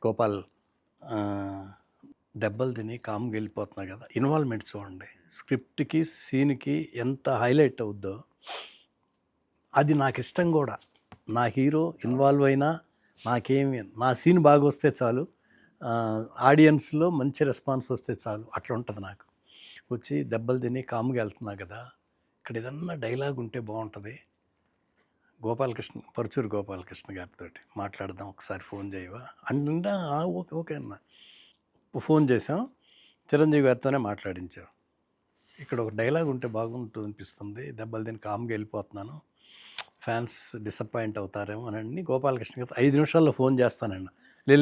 గోపాల్ దెబ్బలు తిని కామ్గా వెళ్ళిపోతున్నా కదా. ఇన్వాల్వ్మెంట్ చూడండి, స్క్రిప్ట్కి సీన్కి ఎంత హైలైట్ అవుద్దో. అది నాకు ఇష్టం కూడా. నా హీరో ఇన్వాల్వ్ అయినా నాకేమి, నా సీన్ బాగా వస్తే చాలు, ఆడియన్స్లో మంచి రెస్పాన్స్ వస్తే చాలు, అట్లా ఉంటుంది నాకు. వచ్చి దెబ్బలు తిని కామ్గా వెళ్తున్నా కదా, ఇక్కడ ఏదన్నా డైలాగ్ ఉంటే బాగుంటుంది, పరుచూరు గోపాలకృష్ణ గారితో మాట్లాడదాం, ఒకసారి ఫోన్ చేయవా అంటే ఓకే ఓకే అన్న. ఫోన్ చేసాం, చిరంజీవి గారితోనే మాట్లాడించాం. ఇక్కడ ఒక డైలాగ్ ఉంటే బాగుంటుంది అనిపిస్తుంది, దెబ్బలు తిని కామ్గా వెళ్ళిపోతున్నాను, ఫ్యాన్స్ డిసప్పాయింట్ అవుతారేమో అని గోపాలకృష్ణ గారు 5 నిమిషాల్లో ఫోన్ చేస్తానండి.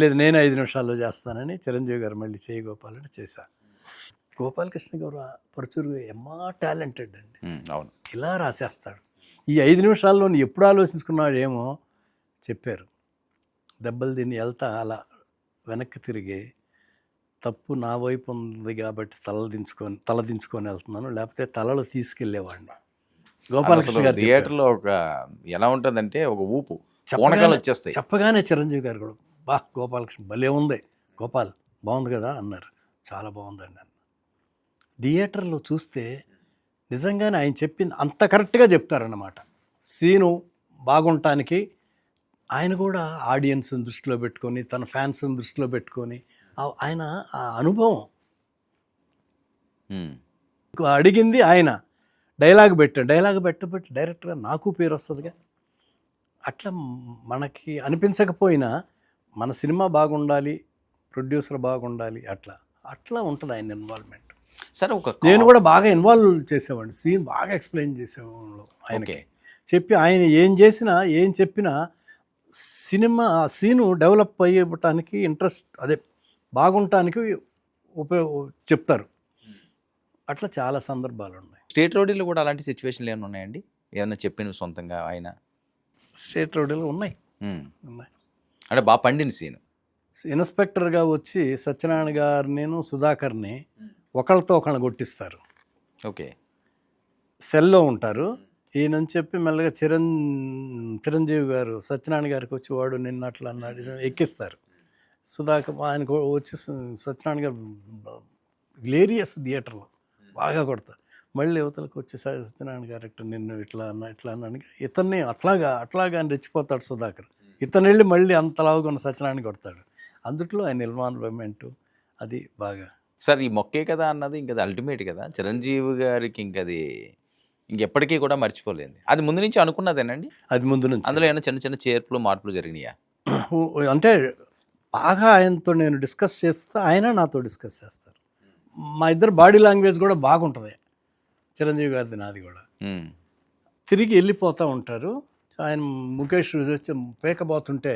లేదు నేను 5 నిమిషాల్లో చేస్తానని చిరంజీవి గారు మళ్ళీ చేయి గోపాలని చేశా. గోపాలకృష్ణ గారు పరుచూరు టాలెంటెడ్ అండి, అవును, ఇలా రాసేస్తాడు. ఈ 5 నిమిషాల్లో ఎప్పుడు ఆలోచించుకున్నాడు ఏమో చెప్పారు. దెబ్బలు తిని వెళ్తా అలా వెనక్కి తిరిగి, తప్పు నా వైపు ఉంది కాబట్టి తలదించుకొని వెళ్తున్నాను, లేకపోతే తలలు తీసుకెళ్ళేవాడిని. గోపాలకృష్ణ గారు థియేటర్లో ఒక ఎలా ఉంటుందంటే ఒక ఊపు వచ్చేస్తాయి. చెప్పగానే చిరంజీవి గారు కూడా గోపాలకృష్ణ భలే ఉంది, గోపాల్ బాగుంది కదా అన్నారు. చాలా బాగుందండి అన్న. థియేటర్లో చూస్తే నిజంగానే ఆయన చెప్పింది అంత కరెక్ట్గా చెప్తారన్నమాట. సీను బాగుంటానికి ఆయన కూడా ఆడియన్స్ని దృష్టిలో పెట్టుకొని, తన ఫ్యాన్స్ని దృష్టిలో పెట్టుకొని, ఆయన ఆ అనుభవం అడిగింది ఆయన. డైలాగ్ పెట్టబట్టి డైరెక్ట్గా నాకు పేరు వస్తుందిగా. అట్లా మనకి అనిపించకపోయినా మన సినిమా బాగుండాలి, ప్రొడ్యూసర్ బాగుండాలి, అట్లా ఉంటుంది ఆయన ఇన్వాల్వ్మెంట్. సరే, నేను కూడా బాగా ఇన్వాల్వ్ చేసేవాడిని, సీన్ బాగా ఎక్స్ప్లెయిన్ చేసేవాళ్ళు ఆయనకి. చెప్పి ఆయన ఏం చెప్పినా సీను డెవలప్ అయ్యటానికి ఇంట్రెస్ట్ బాగుంటానికి చెప్తారు. అట్లా చాలా సందర్భాలు ఉన్నాయి. స్టేట్ రోడ్లో కూడా అలాంటి సిచ్యువేషన్లు ఏమైనా ఉన్నాయండి? ఏమైనా చెప్పిన సొంతంగా ఆయన? స్టేట్ రోడ్లో ఉన్నాయి. అంటే బాగా పండిన సీన్. ఇన్స్పెక్టర్గా వచ్చి సత్యనారాయణ గారు నేను సుధాకర్ని ఒకళ్ళతో ఒకళ్ళని కొట్టిస్తారు. ఓకే, సెల్లో ఉంటారు. ఈయనని చెప్పి మెల్లగా చిరంజీవి గారు సత్యనారాయణ గారికి వచ్చి వాడు నిన్న అట్లా అన్నాడు ఎక్కిస్తారు. సుధాకర్ ఆయనకు వచ్చి సత్యనారాయణ గారు గ్లేరియస్ థియేటర్లో బాగా కొడతారు. మళ్ళీ యువతలకు వచ్చి సత్యనారాయణ గారు నిన్ను ఇట్లా అన్నాను, ఇతన్ని అట్లాగా అని రెచ్చిపోతాడు సుధాకర్. ఇతను వెళ్ళి మళ్ళీ అంతలాగా ఉన్న సత్యనారాయణ కొడతాడు. అందుట్లో ఆయన ఇన్వాల్వ్మెంట్ అది బాగా. సార్, ఈ మొక్కే కదా అన్నది ఇంకది అల్టిమేట్ కదా చిరంజీవి గారికి, ఇంకది ఇంకెప్పటికీ కూడా మర్చిపోలేదు. అది ముందు నుంచి అనుకున్నదేనండి? అది ముందు నుంచి. అందులో ఏమైనా చిన్న చిన్న చేర్పులు మార్పులు జరిగినాయా? అంటే బాగా ఆయనతో నేను డిస్కస్ చేస్తే ఆయన నాతో డిస్కస్ చేస్తారు. మా ఇద్దరు బాడీ లాంగ్వేజ్ కూడా బాగుంటుంది, చిరంజీవి గారిది నాది కూడా. తిరిగి వెళ్ళిపోతూ ఉంటారు. ఆయన ముఖేష్ వచ్చి పేకబోతుంటే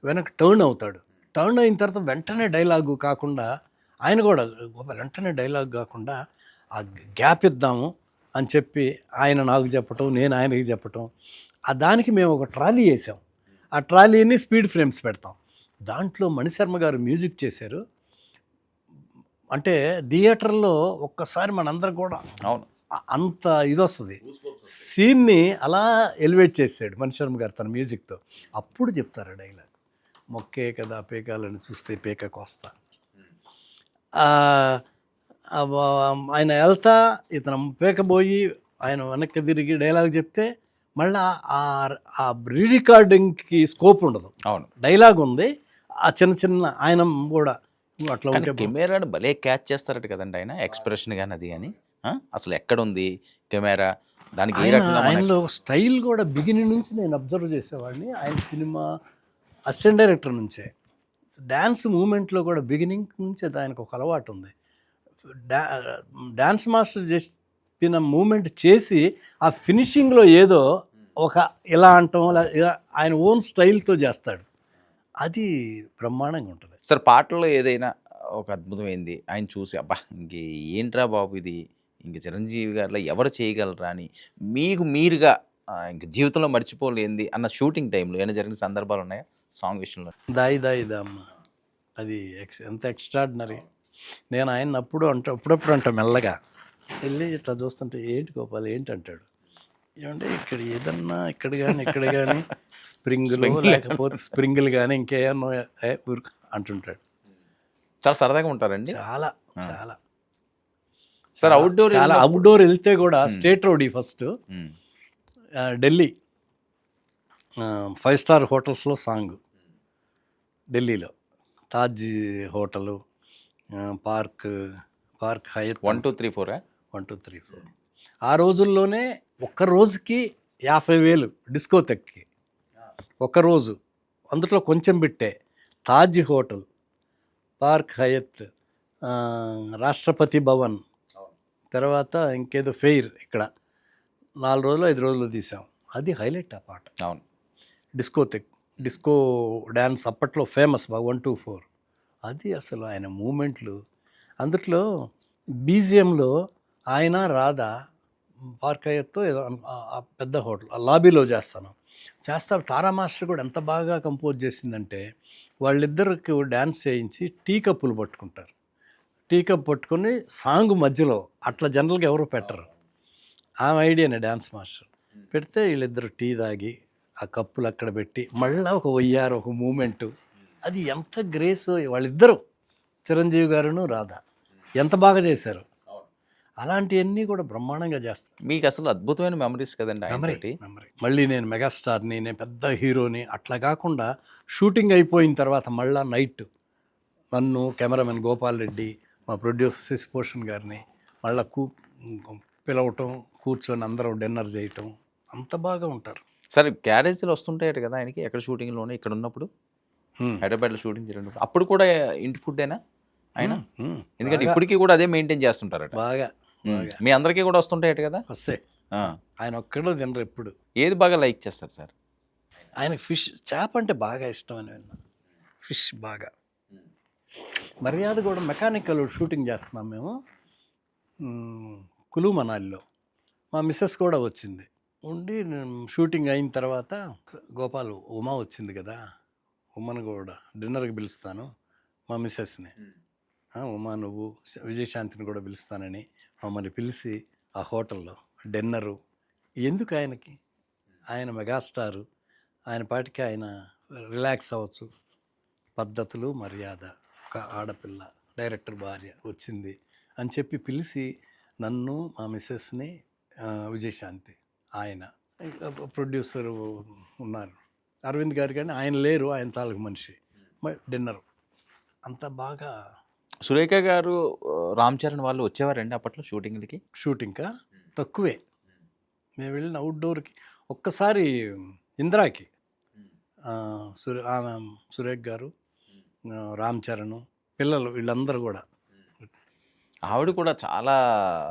వెనక్కి టర్న్ అవుతాడు. టర్న్ అయిన తర్వాత వెంటనే డైలాగు కాకుండా ఆయన కూడా వెంటనే డైలాగ్ కాకుండా ఆ గ్యాప్ ఇద్దాము అని చెప్పి ఆయన నాకు చెప్పటం, నేను ఆయనకి చెప్పటం. దానికి మేము ఒక ట్రాలీ వేసాం. ఆ ట్రాలీని స్పీడ్ ఫ్రేమ్స్ పెడతాం. దాంట్లో మణిశర్మ గారు మ్యూజిక్ చేశారు. అంటే థియేటర్లో ఒక్కసారి మనందరం కూడా అవును. అంత ఇది వస్తుంది. సీన్ని అలా ఎలివేట్ చేసాడు మణిశర్మ గారు తన మ్యూజిక్తో. అప్పుడు చెప్తారు డైలాగ్, మొక్కే కదా పేకాలను చూస్తే పేక కోస్తా. ఆయన వెళ్తా ఇతను పేకబోయి ఆయన వెనక్కి తిరిగి డైలాగ్ చెప్తే మళ్ళీ ఆ రీ రికార్డింగ్కి స్కోప్ ఉండదు. అవును. డైలాగ్ ఉంది, ఆ చిన్న చిన్న ఆయన కూడా అట్లా కానీ ఉంటే కెమెరాను భలే క్యాచ్ చేస్తారట కదండి ఆయన, ఎక్స్ప్రెషన్ కానీ అది కానీ అసలు ఎక్కడుంది కెమెరా దానికి ఏ రకంగా మన ఆయనలో స్టైల్ కూడా బిగినింగ్ నుంచి నేను అబ్జర్వ్ చేసేవాడిని. ఆయన సినిమా అసిస్టెంట్ డైరెక్టర్ నుంచే డ్యాన్స్ మూమెంట్లో కూడా బిగినింగ్ నుంచి ఆయనకు ఒక అలవాటు ఉంది. డ్యాన్స్ మాస్టర్ చెప్పిన మూమెంట్ చేసి ఆ ఫినిషింగ్లో ఏదో ఒక ఇలా అంటాం ఆయన ఓన్ స్టైల్తో చేస్తాడు. అది బ్రహ్మాండంగా ఉంటుంది. సార్ పాటల్లో ఏదైనా ఒక అద్భుతమైంది ఆయన చూసి అబ్బా ఇంక ఏంట్రా బాబు ఇది, ఇంక చిరంజీవి గారిలో ఎవరు చేయగలరా అని మీకు మీరుగా ఇంక జీవితంలో మర్చిపోలేంది అన్న షూటింగ్ టైంలో ఏమైనా జరిగిన సందర్భాలు ఉన్నాయా సాంగ్ విషయంలో? దాయి దాయి దమ్మ అది ఎంత ఎక్స్ట్రాడినరీ. నేను ఆయన అప్పుడప్పుడు అంటా మెల్లగా వెళ్ళి ఇట్లా చూస్తుంటే ఏంటి గోపాల్ ఏంటి అంటాడు. ఏమంటే ఇక్కడ ఏదన్నా ఇక్కడ కానీ స్ప్రింగులు లేకపోతే స్ప్రింగులు కానీ ఇంకేమన్నా ఊరుకు అంటుంటాడు. చాలా సరదాగా ఉంటారండి. చాలా చాలా సార్ అవుట్డోర్ చాలా అవుట్డోర్ వెళ్తే కూడా స్టేట్ రోడీ ఫస్ట్ ఢిల్లీ 5 స్టార్ హోటల్స్లో సాంగ్, ఢిల్లీలో తాజ్ హోటలు, పార్క్ హయత్ 1 2 3 4 1 2 3 4. ఆ రోజుల్లోనే ఒక్క రోజుకి 50,000 డిస్కోథెక్కి ఒక్కరోజు. అందులో కొంచెం బిట్టే తాజ్ హోటల్, పార్క్ హయత్, రాష్ట్రపతి భవన్, తర్వాత ఇంకేదో ఫెయిర్ ఇక్కడ 4 రోజులు 5 రోజులు తీసాం. అది హైలైట్ ఆ పాట. అవును. డిస్కో డ్యాన్స్ అప్పట్లో ఫేమస్ 1 2 4. అది అసలు ఆయన మూమెంట్లు. అందుట్లో బీజిఎంలో ఆయన రాధా పార్క్ అయ్యతో ఏదో ఆ పెద్ద హోటల్ ఆ లాబీలో చేస్తా తారా మాస్టర్ కూడా ఎంత బాగా కంపోజ్ చేసిందంటే వాళ్ళిద్దరికి డ్యాన్స్ చేయించి టీ కప్పులు పట్టుకుంటారు. టీ కప్ పట్టుకొని సాంగ్ మధ్యలో అట్లా జనరల్గా ఎవరు పెట్టరు. ఆమె ఐడియానే డ్యాన్స్ మాస్టర్ పెడితే వీళ్ళిద్దరు టీ తాగి ఆ కప్పులు అక్కడ పెట్టి మళ్ళీ ఒక వయ్యారు ఒక మూమెంటు. అది ఎంత గ్రేస్. వాళ్ళిద్దరూ చిరంజీవి గారును రాధా ఎంత బాగా చేశారు. అలాంటివన్నీ కూడా బ్రహ్మాండంగా చేస్తారు. మీకు అసలు అద్భుతమైన మెమరీస్ కదండి మెమరీ. మళ్ళీ నేను మెగాస్టార్ని, నేను పెద్ద హీరోని అట్లా కాకుండా షూటింగ్ అయిపోయిన తర్వాత మళ్ళీ నైట్ నన్ను కెమెరామెన్ గోపాల్ రెడ్డి, మా ప్రొడ్యూసర్ శశిభూషణ్ గారిని మళ్ళీ పిలవటం, కూర్చొని అందరూ డిన్నర్ చేయటం, అంత బాగా ఉంటారు. సరే క్యారేజీలు వస్తుంటాయట కదా ఆయనకి ఎక్కడ షూటింగ్లోనే ఇక్కడ ఉన్నప్పుడు, హైదరాబాద్లో షూటింగ్ జరిగినప్పుడు అప్పుడు కూడా ఇంటి ఫుడ్డేనా ఆయన? ఎందుకంటే ఇప్పటికీ కూడా అదే మెయింటైన్ చేస్తుంటారట బాగా. మీ అందరికీ కూడా వస్తుంటాయట కదా? వస్తాయి. ఆయన ఒక్కడో తినరు ఎప్పుడు. ఏది బాగా లైక్ చేస్తారు సార్? ఆయనకు ఫిష్, చేప అంటే బాగా ఇష్టం అని విన్నాను. ఫిష్ బాగా. మర్యాద కూడా మెకానికల్ షూటింగ్ చేస్తున్నాం మేము కులు మనాలిలో. మా మిస్సెస్ కూడా వచ్చింది. ఉండి షూటింగ్ అయిన తర్వాత గోపాల్ ఉమా వచ్చింది కదా, ఉమ్మను కూడా డిన్నర్కి పిలుస్తాను మా మిస్సెస్ని, ఉమా నువ్వు విజయశాంతిని కూడా పిలుస్తానని మమ్మల్ని పిలిచి ఆ హోటల్లో డిన్నరు. ఎందుకు ఆయనకి, ఆయన మెగాస్టారు, ఆయన పాటికి ఆయన రిలాక్స్ అవ్వచ్చు. పద్ధతులు మర్యాద, ఒక ఆడపిల్ల డైరెక్టర్ భార్య వచ్చింది అని చెప్పి పిలిచి నన్ను మా మిస్సెస్ని విజయశాంతి, ఆయన ప్రొడ్యూసరు ఉన్నారు అరవింద్ గారు, కానీ ఆయన లేరు, ఆయన తాలూకు మనిషి, డిన్నరు అంత బాగా. సురేఖ గారు, రామ్ చరణ్ వాళ్ళు వచ్చేవారండి అప్పట్లో షూటింగ్లకి? షూటింగ్కా తక్కువే. మేము వెళ్ళిన అవుట్డోర్కి ఒక్కసారి ఇందిరాకి సురేఖ్ గారు, రామ్ చరణ్, పిల్లలు వీళ్ళందరూ కూడా. ఆవిడ కూడా చాలా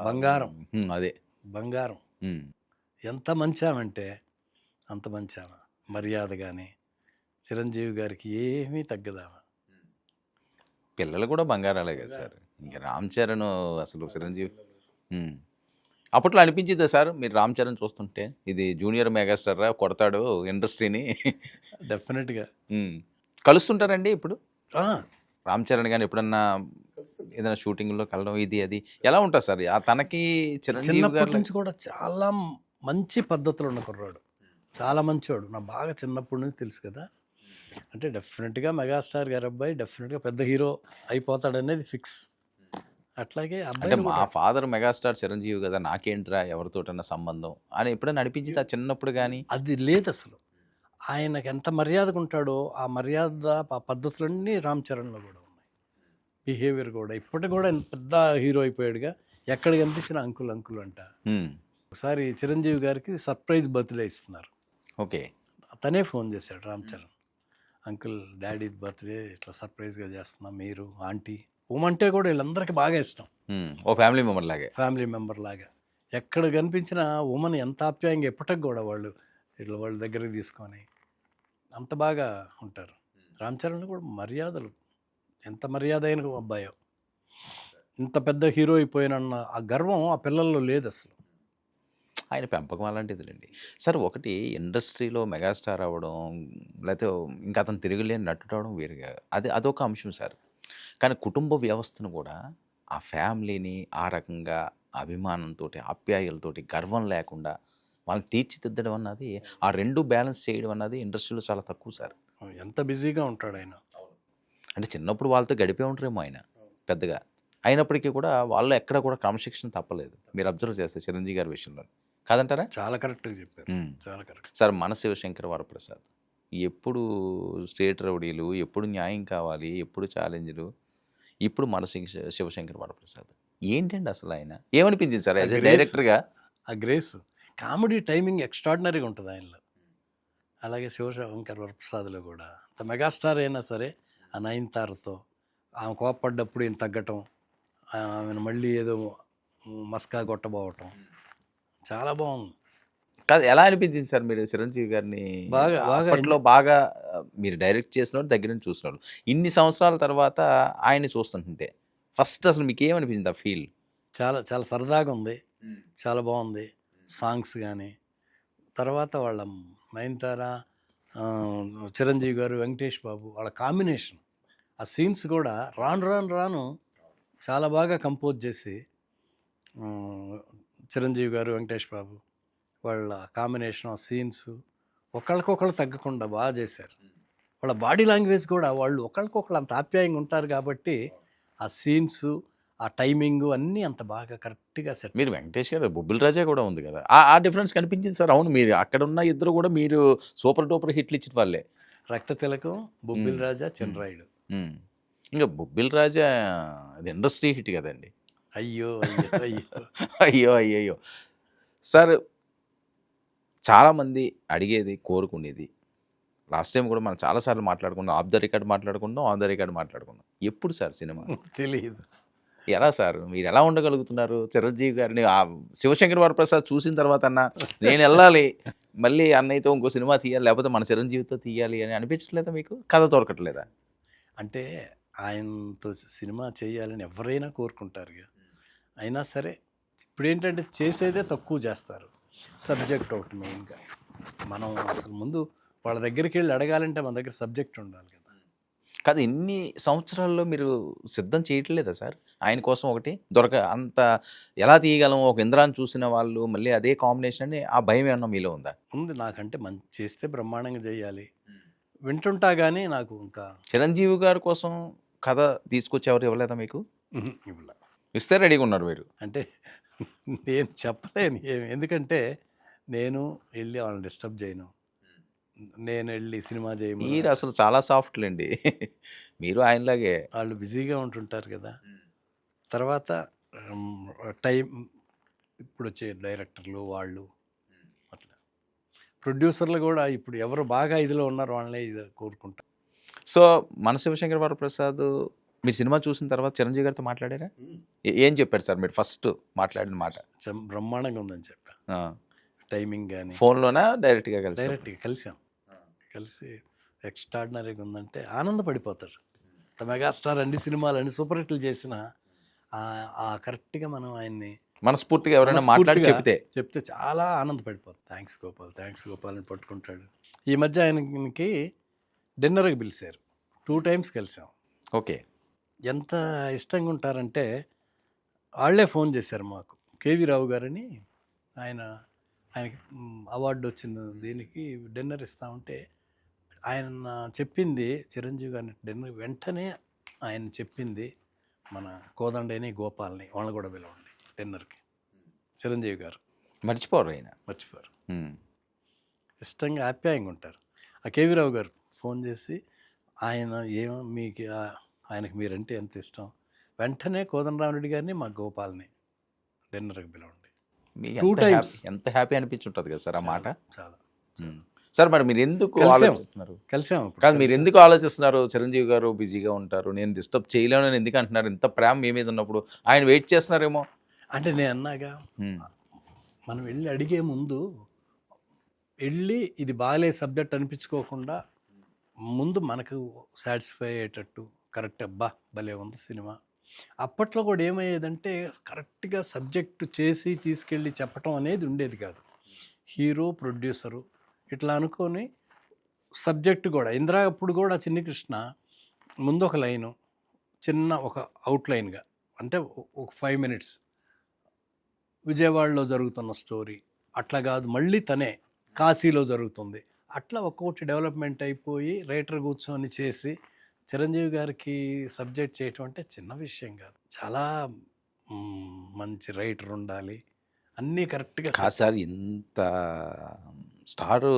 బంగారం. అదే బంగారం. ఎంత మంచామంటే అంత మంచామా. మర్యాద కానీ చిరంజీవి గారికి ఏమీ తగ్గదామా. పిల్లలు కూడా బంగారాలే కదా సార్. ఇంకా రామ్ చరణ్ అసలు చిరంజీవి అప్పట్లో అనిపించిందా సార్ మీరు రామ్ చరణ్ చూస్తుంటే ఇది జూనియర్ మెగాస్టార్ రా, కొడతాడు ఇండస్ట్రీని? డెఫినెట్గా. కలుస్తుంటారండి ఇప్పుడు? రామ్ చరణ్ గారిని ఎప్పుడన్నా ఏదైనా షూటింగ్లో కలవడం ఇది అది ఎలా ఉంటుంది సార్ తనకి చిరంజీవి చిన్నప్పటి గారు నుంచి కూడా చాలా మంచి పద్ధతులు ఉన్న కుర్రాడు, చాలా మంచివాడు. నా బాగా చిన్నప్పటి నుంచి తెలుసు కదా. అంటే డెఫినెట్గా మెగాస్టార్ గారి అబ్బాయి డెఫినెట్గా పెద్ద హీరో అయిపోతాడనేది ఫిక్స్. అట్లాగే అంటే అబ్బాయి మా ఫాదర్ మెగాస్టార్ చిరంజీవి కదా నాకేంట్రా ఎవరితోటన్నా సంబంధం అని ఎప్పుడైనా అనిపించింది ఆ చిన్నప్పుడు కానీ? అది లేదు అసలు. ఆయనకి ఎంత మర్యాదగా ఉంటాడో ఆ మర్యాద ఆ పద్ధతులన్నీ రామ్ చరణ్లో కూడా ఉన్నాయి. బిహేవియర్ కూడా ఇప్పటికి కూడా ఎంత పెద్ద హీరో అయిపోయాడుగా, ఎక్కడ కనిపించిన అంకుల్ అంకుల్ అంట. ఒకసారి చిరంజీవి గారికి సర్ప్రైజ్ బర్త్డే ఇస్తున్నారు. ఓకే. తనే ఫోన్ చేశాడు Ram Charan, uncle daddy birthday ఇట్లా సర్ప్రైజ్గా చేస్తున్నాం, మీరు ఆంటీ ఉమంటే కూడా వీళ్ళందరికీ బాగా ఇష్టం, ఓ ఫ్యామిలీ మెంబర్ లాగే. ఫ్యామిలీ మెంబర్ లాగా. ఎక్కడ కనిపించిన ఉమన్ ఎంత ఆప్యాయంగా ఎప్పటికి కూడా వాళ్ళు ఇట్లా వాళ్ళ దగ్గరికి తీసుకొని అంత బాగా ఉంటారు. రామ్ చరణ్ కూడా మర్యాదలు, ఎంత మర్యాద అయిన అబ్బాయో, ఇంత పెద్ద హీరో అయిపోయినన్న ఆ గర్వం ఆ పిల్లల్లో లేదు అసలు. ఆయన పెంపకం అలాంటిదిలేండి సార్. ఒకటి ఇండస్ట్రీలో మెగాస్టార్ అవ్వడం, లేకపోతే ఇంకా అతను తిరగలేని నటుడు అవడం వేరుగా, అదొక అంశం సార్. కానీ కుటుంబ వ్యవస్థను కూడా ఆ ఫ్యామిలీని ఆ రకంగా అభిమానంతో ఆప్యాయలతోటి గర్వం లేకుండా వాళ్ళని తీర్చిదిద్దడం అన్నది, ఆ రెండు బ్యాలెన్స్ చేయడం అన్నది ఇండస్ట్రీలో చాలా తక్కువ సార్. ఎంత బిజీగా ఉంటాడు ఆయన. అంటే చిన్నప్పుడు వాళ్ళతో గడిపే ఉంటారేమో ఆయన పెద్దగా, అయినప్పటికీ కూడా వాళ్ళు ఎక్కడ కూడా క్రమశిక్షణ తప్పలేదు. మీరు అబ్జర్వ్ చేస్తే చిరంజీవి గారి విషయంలో కాదంటారా? చాలా కరెక్ట్గా చెప్పారు, చాలా కరెక్ట్. సార్ మన శివశంకర్ వరప్రసాద్ ఎప్పుడు స్టేట్ రౌడీలు, ఎప్పుడు న్యాయం కావాలి, ఎప్పుడు ఛాలెంజ్లు, ఇప్పుడు మన శివశంకర్ వరప్రసాద్ ఏంటండి అసలు ఆయన ఏమనిపించింది సార్ యాజ్ ఎ డైరెక్టర్గా? ఆ గ్రేస్, కామెడీ టైమింగ్ ఎక్స్ట్రాడినరీగా ఉంటుంది ఆయనలో. అలాగే శివశంకర్ వరప్రసాద్లో కూడా అంత మెగాస్టార్ అయినా సరే ఆ నయనతారతో ఆమె కోపడ్డప్పుడు ఈయన తగ్గటం, ఆమెను మళ్ళీ ఏదో మస్కా కొట్టబోవటం చాలా బాగుంది. కాదు ఎలా అనిపించింది సార్ మీరు చిరంజీవి గారిని బాగా అప్పట్లో బాగా మీరు డైరెక్ట్ చేసినప్పుడు దగ్గర నుంచి చూసినారు, ఇన్ని సంవత్సరాల తర్వాత ఆయన్ని చూస్తుంటే ఫస్ట్ అసలు మీకు ఏమనిపించింది ఆ ఫీల్? చాలా చాలా సరదాగా ఉంది, చాలా బాగుంది. సాంగ్స్ కానీ, తర్వాత వాళ్ళ నయనతార, చిరంజీవి గారు, వెంకటేష్ బాబు వాళ్ళ కాంబినేషన్, ఆ సీన్స్ కూడా రాను చాలా బాగా కంపోజ్ చేసి, చిరంజీవి గారు వెంకటేష్ బాబు వాళ్ళ కాంబినేషన్, ఆ సీన్స్ ఒకళ్ళకొకళ్ళు తగ్గకుండా బాగా చేశారు. వాళ్ళ బాడీ లాంగ్వేజ్ కూడా వాళ్ళు ఒకళ్ళకొకళ్ళు అంత ఆప్యాయంగా ఉంటారు కాబట్టి ఆ సీన్స్, ఆ టైమింగ్ అన్నీ అంత బాగా కరెక్ట్గా సెట్. మీరు వెంకటేష్ గారు, బొబ్బిల్ రాజా కూడా ఉంది కదా, ఆ డిఫరెన్స్ కనిపించింది సార్. అవును, మీరు అక్కడ ఉన్న ఇద్దరు కూడా మీరు సూపర్ డూపర్ హిట్లు ఇచ్చిన వాళ్ళే. రక్త తిలకం, బొబ్బిల్ రాజా, చంద్రాయుడు. ఇంకా బొబ్బిల్ రాజా అది ఇండస్ట్రీ హిట్ కదండి. అయ్యో అయ్యో అయ్యో అయ్యో అయ్యయ్యో సార్, చాలామంది అడిగేది, కోరుకునేది, లాస్ట్ టైం కూడా మనం చాలాసార్లు మాట్లాడుకున్నాం, ఆఫ్ ద రికార్డ్ మాట్లాడుకున్నాం, ఆన్ ద రికార్డ్ మాట్లాడుకున్నాం. ఎప్పుడు సార్ సినిమా? తెలియదు. ఎలా సార్ మీరు ఎలా ఉండగలుగుతున్నారు? చిరంజీవి గారిని ఆ శివశంకర్ వరప్రసాద్ చూసిన తర్వాత అన్న నేను వెళ్ళాలి, మళ్ళీ అన్నయ్యతో ఇంకో సినిమా తీయాలి, లేకపోతే మన చిరంజీవితో తీయాలి అని అనిపించట్లేదా మీకు? కథ దొరకట్లేదా? అంటే ఆయనతో సినిమా చేయాలని ఎవరైనా కోరుకుంటారు. అయినా సరే ఇప్పుడు ఏంటంటే చేసేదే తక్కువ చేస్తారు. సబ్జెక్ట్ ఒకటి మెయిన్గా. మనం అసలు ముందు వాళ్ళ దగ్గరికి వెళ్ళి అడగాలంటే మన దగ్గర సబ్జెక్ట్ ఉండాలి కదా. కాదు, ఇన్ని సంవత్సరాల్లో మీరు సిద్ధం చేయట్లేదా సార్ ఆయన కోసం? ఒకటి అంత ఎలా తీయగలం, ఒక ఇంద్రాన్ని చూసిన వాళ్ళు మళ్ళీ అదే కాంబినేషన్ అని ఆ భయం ఏమన్నా మీలో ఉందా? ఉంది. నాకంటే మంచి చేస్తే బ్రహ్మాండంగా చేయాలి వింటుంటా, కానీ నాకు ఇంకా చిరంజీవి గారి కోసం కథ తీసుకొచ్చి ఎవరు ఇవ్వలేదా మీకు? ఇవ్వలే. ఇస్తే రెడీగా ఉన్నారు మీరు? అంటే నేను చెప్పలేను ఏమి, ఎందుకంటే నేను వెళ్ళి వాళ్ళని డిస్టర్బ్ చేయను, నేను వెళ్ళి సినిమా చేయను. మీరు అసలు చాలా సాఫ్ట్లేండి. మీరు ఆయనలాగే. వాళ్ళు బిజీగా ఉంటుంటారు కదా. తర్వాత టైం ఇప్పుడు వచ్చే డైరెక్టర్లు వాళ్ళు అట్లా, ప్రొడ్యూసర్లు కూడా ఇప్పుడు ఎవరు బాగా ఇదిలో ఉన్నారు వాళ్ళనే ఇది కోరుకుంటారు. సో మన శివశంకర్ వరప్రసాద్ మీరు సినిమా చూసిన తర్వాత చిరంజీవి గారితో మాట్లాడారా? ఏం చెప్పారు సార్ మీరు ఫస్ట్ మాట్లాడిన మాట? బ్రహ్మాండంగా ఉందని చెప్పా. టైమింగ్ కానీ ఫోన్లోనా డైరెక్ట్గా కలిసాం, కలిసి ఎక్స్ట్రాడినరీగా ఉందంటే ఆనందపడిపోతారు. మెగాస్టార్ అన్ని సినిమాలు అన్ని సూపర్ హిట్లు చేసిన ఆ కరెక్ట్గా మనం ఆయన్ని మనస్ఫూర్తిగా ఎవరైనా మాట్లాడి చెప్తే చాలా ఆనందపడిపోతారు. థ్యాంక్స్ గోపాల్ అని పట్టుకుంటాడు. ఈ మధ్య ఆయనకి డిన్నర్కి పిలిచారు, 2 times కలిసాం. ఓకే. ఎంత ఇష్టంగా ఉంటారంటే వాళ్ళే ఫోన్ చేశారు మాకు. కేవీ రావు గారని ఆయనకి అవార్డు వచ్చిన దీనికి డిన్నర్ ఇస్తా ఉంటే ఆయన చెప్పింది చిరంజీవి గారిని డిన్నర్ వెంటనే ఆయన చెప్పింది మన కోదండని గోపాల్ని వాళ్ళని కూడా పిలవండి డిన్నర్కి. చిరంజీవి గారు మర్చిపోరు ఆయన. మర్చిపోయారు. ఉమ్. ఇష్టంగా ఆప్యాయంగా ఉంటారు. ఆ కేవీ రావు గారు ఫోన్ చేసి ఆయనకి మీరంటే ఎంత ఇష్టం, వెంటనే కోదండరామరెడ్డి గారిని మా గోపాల్ని డిన్నర్కి పిలవండి. మీకు 2 times. ఎంత హ్యాపీ అనిపించుంటుంది కదా సార్ ఆ మాట. చాలా సార్ మరి మీరు ఎందుకు కలిసాం. ఆలోచిస్తున్నారు? కలిసాము. కాదు, మీరు ఎందుకు ఆలోచిస్తున్నారు? చిరంజీవి గారు బిజీగా ఉంటారు, నేను డిస్టర్బ్ చేయలేనని ఎందుకు అంటున్నారు? ఇంత ప్రేమ మీ మీద ఉన్నప్పుడు ఆయన వెయిట్ చేస్తున్నారేమో. అంటే నేను అన్నాగా, మనం వెళ్ళి అడిగే ముందు వెళ్ళి ఇది బాగాలే సబ్జెక్ట్ అనిపించుకోకుండా ముందు మనకు సాటిస్ఫై అయ్యేటట్టు కరెక్ట్, అబ్బా భలే ఉంది సినిమా. అప్పట్లో కూడా ఏమయ్యేదంటే కరెక్ట్గా సబ్జెక్టు చేసి తీసుకెళ్ళి చెప్పటం అనేది ఉండేది కాదు. హీరో ప్రొడ్యూసరు ఇట్లా అనుకొని సబ్జెక్టు కూడా ఇందిరా అప్పుడు కూడా చిన్ని కృష్ణ ముందు ఒక లైను చిన్న ఒక అవుట్లైన్గా, అంటే ఒక 5 minutes విజయవాడలో జరుగుతున్న స్టోరీ, అట్లా కాదు మళ్ళీ తనే కాశీలో జరుగుతుంది, అట్లా ఒక్కొక్కటి డెవలప్మెంట్ అయిపోయి రైటర్ కూర్చొని చేసి చిరంజీవి గారికి సబ్జెక్ట్ చేయటం అంటే చిన్న విషయం కాదు. చాలా మంచి రైటర్ ఉండాలి, అన్నీ కరెక్ట్గా. కాదు సార్, ఇంత స్టార్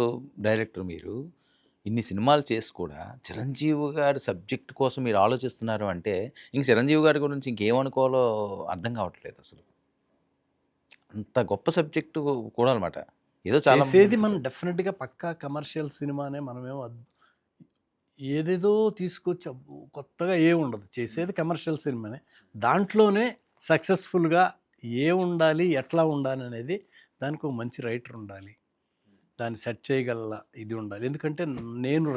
డైరెక్టర్ మీరు, ఇన్ని సినిమాలు చేసి కూడా చిరంజీవి గారి సబ్జెక్ట్ కోసం మీరు ఆలోచిస్తున్నారు అంటే ఇంక చిరంజీవి గారి గురించి ఇంకేమనుకోవాలో అర్థం కావట్లేదు అసలు. అంత గొప్ప సబ్జెక్టు కూడా అనమాట. ఏదో చాలా చేసేది మనం డెఫినెట్గా పక్కా కమర్షియల్ సినిమానే, మనమేమో ఏదేదో తీసుకొచ్చి కొత్తగా ఉండదు, చేసేది కమర్షియల్ సినిమానే. దాంట్లోనే సక్సెస్ఫుల్గా ఉండాలి, ఎట్లా ఉండాలి అనేది దానికి ఒక మంచి రైటర్ ఉండాలి, దాన్ని సెట్ చేయగల ఇది ఉండాలి. ఎందుకంటే నేను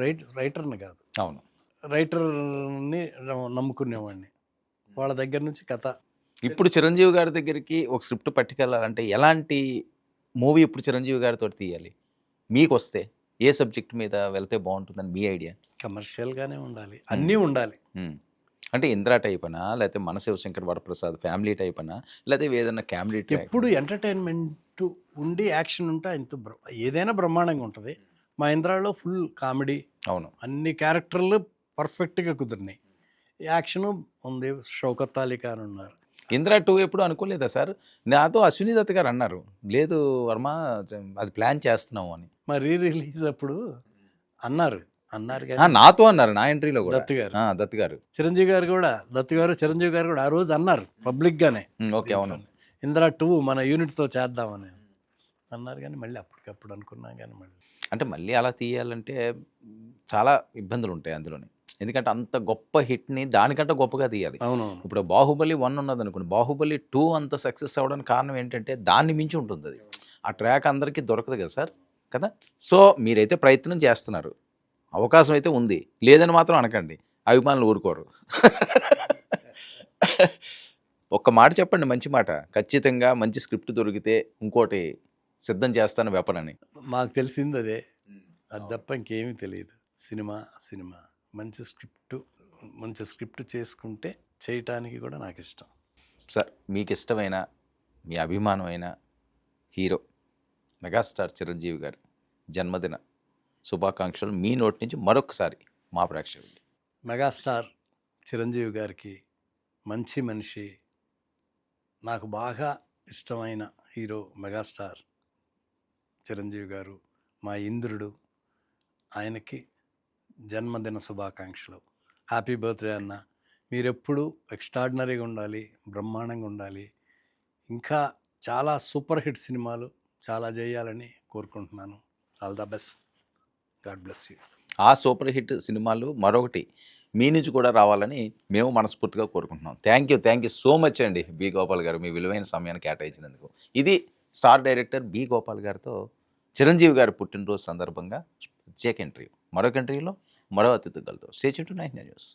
రైటర్ని కాదు, అవును, రైటర్ని నమ్ముకునేవాడిని. వాళ్ళ దగ్గర నుంచి కథ. ఇప్పుడు చిరంజీవి గారి దగ్గరికి ఒక స్క్రిప్ట్ పట్టుకెళ్ళాలంటే ఎలాంటి మూవీ ఇప్పుడు చిరంజీవి గారితో తీయాలి? మీకు వస్తే ఏ సబ్జెక్ట్ మీద వెళ్తే బాగుంటుందని మీ ఐడియా? కమర్షియల్గానే ఉండాలి, అన్నీ ఉండాలి. అంటే ఇంద్రా టైప్ అనా, లేకపోతే మన శివశంకర్ వరప్రసాద్ ఫ్యామిలీ టైప్ అనా, లేకపోతే ఏదైనా కామెడీ టైప్? ఎప్పుడు ఎంటర్టైన్మెంట్ ఉండి యాక్షన్ ఉంటే ఏదైనా బ్రహ్మాండంగా ఉంటుంది. మా ఇంద్రాలో ఫుల్ కామెడీ, అవును, అన్ని క్యారెక్టర్లు పర్ఫెక్ట్గా కుదిరినాయి. యాక్షను ఉంది, షౌకత్ అలీ ఖాన్ ఉన్నారు. ఇంద్రా 2 ఎప్పుడు అనుకోలేదా సార్? నాతో అశ్విని దత్ గారు అన్నారు, లేదు వర్మ అది ప్లాన్ చేస్తున్నాము అని. మరి రిలీజ్ అప్పుడు అన్నారు నాతో అన్నారు, నా ఎంట్రీలో కూడా దత్ గారు చిరంజీవి గారు కూడా చిరంజీవి గారు కూడా ఆ రోజు అన్నారు పబ్లిక్గానే. ఓకే, అవును, ఇంద్రా 2 మన యూనిట్తో చేద్దామని అన్నారు. కానీ మళ్ళీ అప్పటికప్పుడు అనుకున్నాం, కానీ మళ్ళీ అంటే మళ్ళీ అలా తీయాలంటే చాలా ఇబ్బందులు ఉంటాయి అందులోని. ఎందుకంటే అంత గొప్ప హిట్ని దానికంటే గొప్పగా తీయాలి. అవునవును. ఇప్పుడు బాహుబలి 1 ఉన్నది అనుకోండి, బాహుబలి 2 అంత సక్సెస్ అవ్వడానికి కారణం ఏంటంటే దాన్ని మించి ఉంటుంది అది. ఆ ట్రాక్ అందరికీ దొరకదు కదా సార్, కదా? సో మీరైతే ప్రయత్నం చేస్తున్నారు, అవకాశం అయితే ఉంది, లేదని మాత్రం అనకండి, అభిమానులు ఊరుకోరు. ఒక్క మాట చెప్పండి, మంచి మాట, ఖచ్చితంగా మంచి స్క్రిప్ట్ దొరికితే ఇంకోటి సిద్ధం చేస్తాను వెపనని. మాకు తెలిసింది అదే, అది తప్ప ఇంకేమీ తెలియదు. సినిమా మంచి స్క్రిప్ట్ చేసుకుంటే చేయటానికి కూడా నాకు ఇష్టం. సార్, మీకు ఇష్టమైన మీ అభిమానమైన హీరో మెగాస్టార్ చిరంజీవి గారి జన్మదిన శుభాకాంక్షలు మీ నోటి నుంచి మరొకసారి మా ప్రేక్షకులకి. మెగాస్టార్ చిరంజీవి గారికి మంచి మనిషి, నాకు బాగా ఇష్టమైన హీరో మెగాస్టార్ చిరంజీవి గారు, మా ఇంద్రుడు, ఆయనకి జన్మదిన శుభాకాంక్షలు. హ్యాపీ బర్త్డే అన్న, మీరెప్పుడు ఎక్స్ట్రాడినరీగా ఉండాలి, బ్రహ్మాండంగా ఉండాలి, ఇంకా చాలా సూపర్ హిట్ సినిమాలు చాలా చేయాలని కోరుకుంటున్నాను. All the best, God bless you. ఆ సూపర్ హిట్ సినిమాలు మరొకటి మీ నుంచి కూడా రావాలని మేము మనస్ఫూర్తిగా కోరుకుంటున్నాం. థ్యాంక్ యూ సో మచ్ అండి బి గోపాల్ గారు, మీ విలువైన సమయాన్ని కేటాయించినందుకు. ఇది స్టార్ డైరెక్టర్ బి గోపాల్ గారితో చిరంజీవి గారి పుట్టినరోజు సందర్భంగా ప్రత్యేక ఇంటర్వ్యూ. మరొక ఇంటర్వ్యూలో మరో అతిథి కలుద్దాం. Stay tune to 99 news.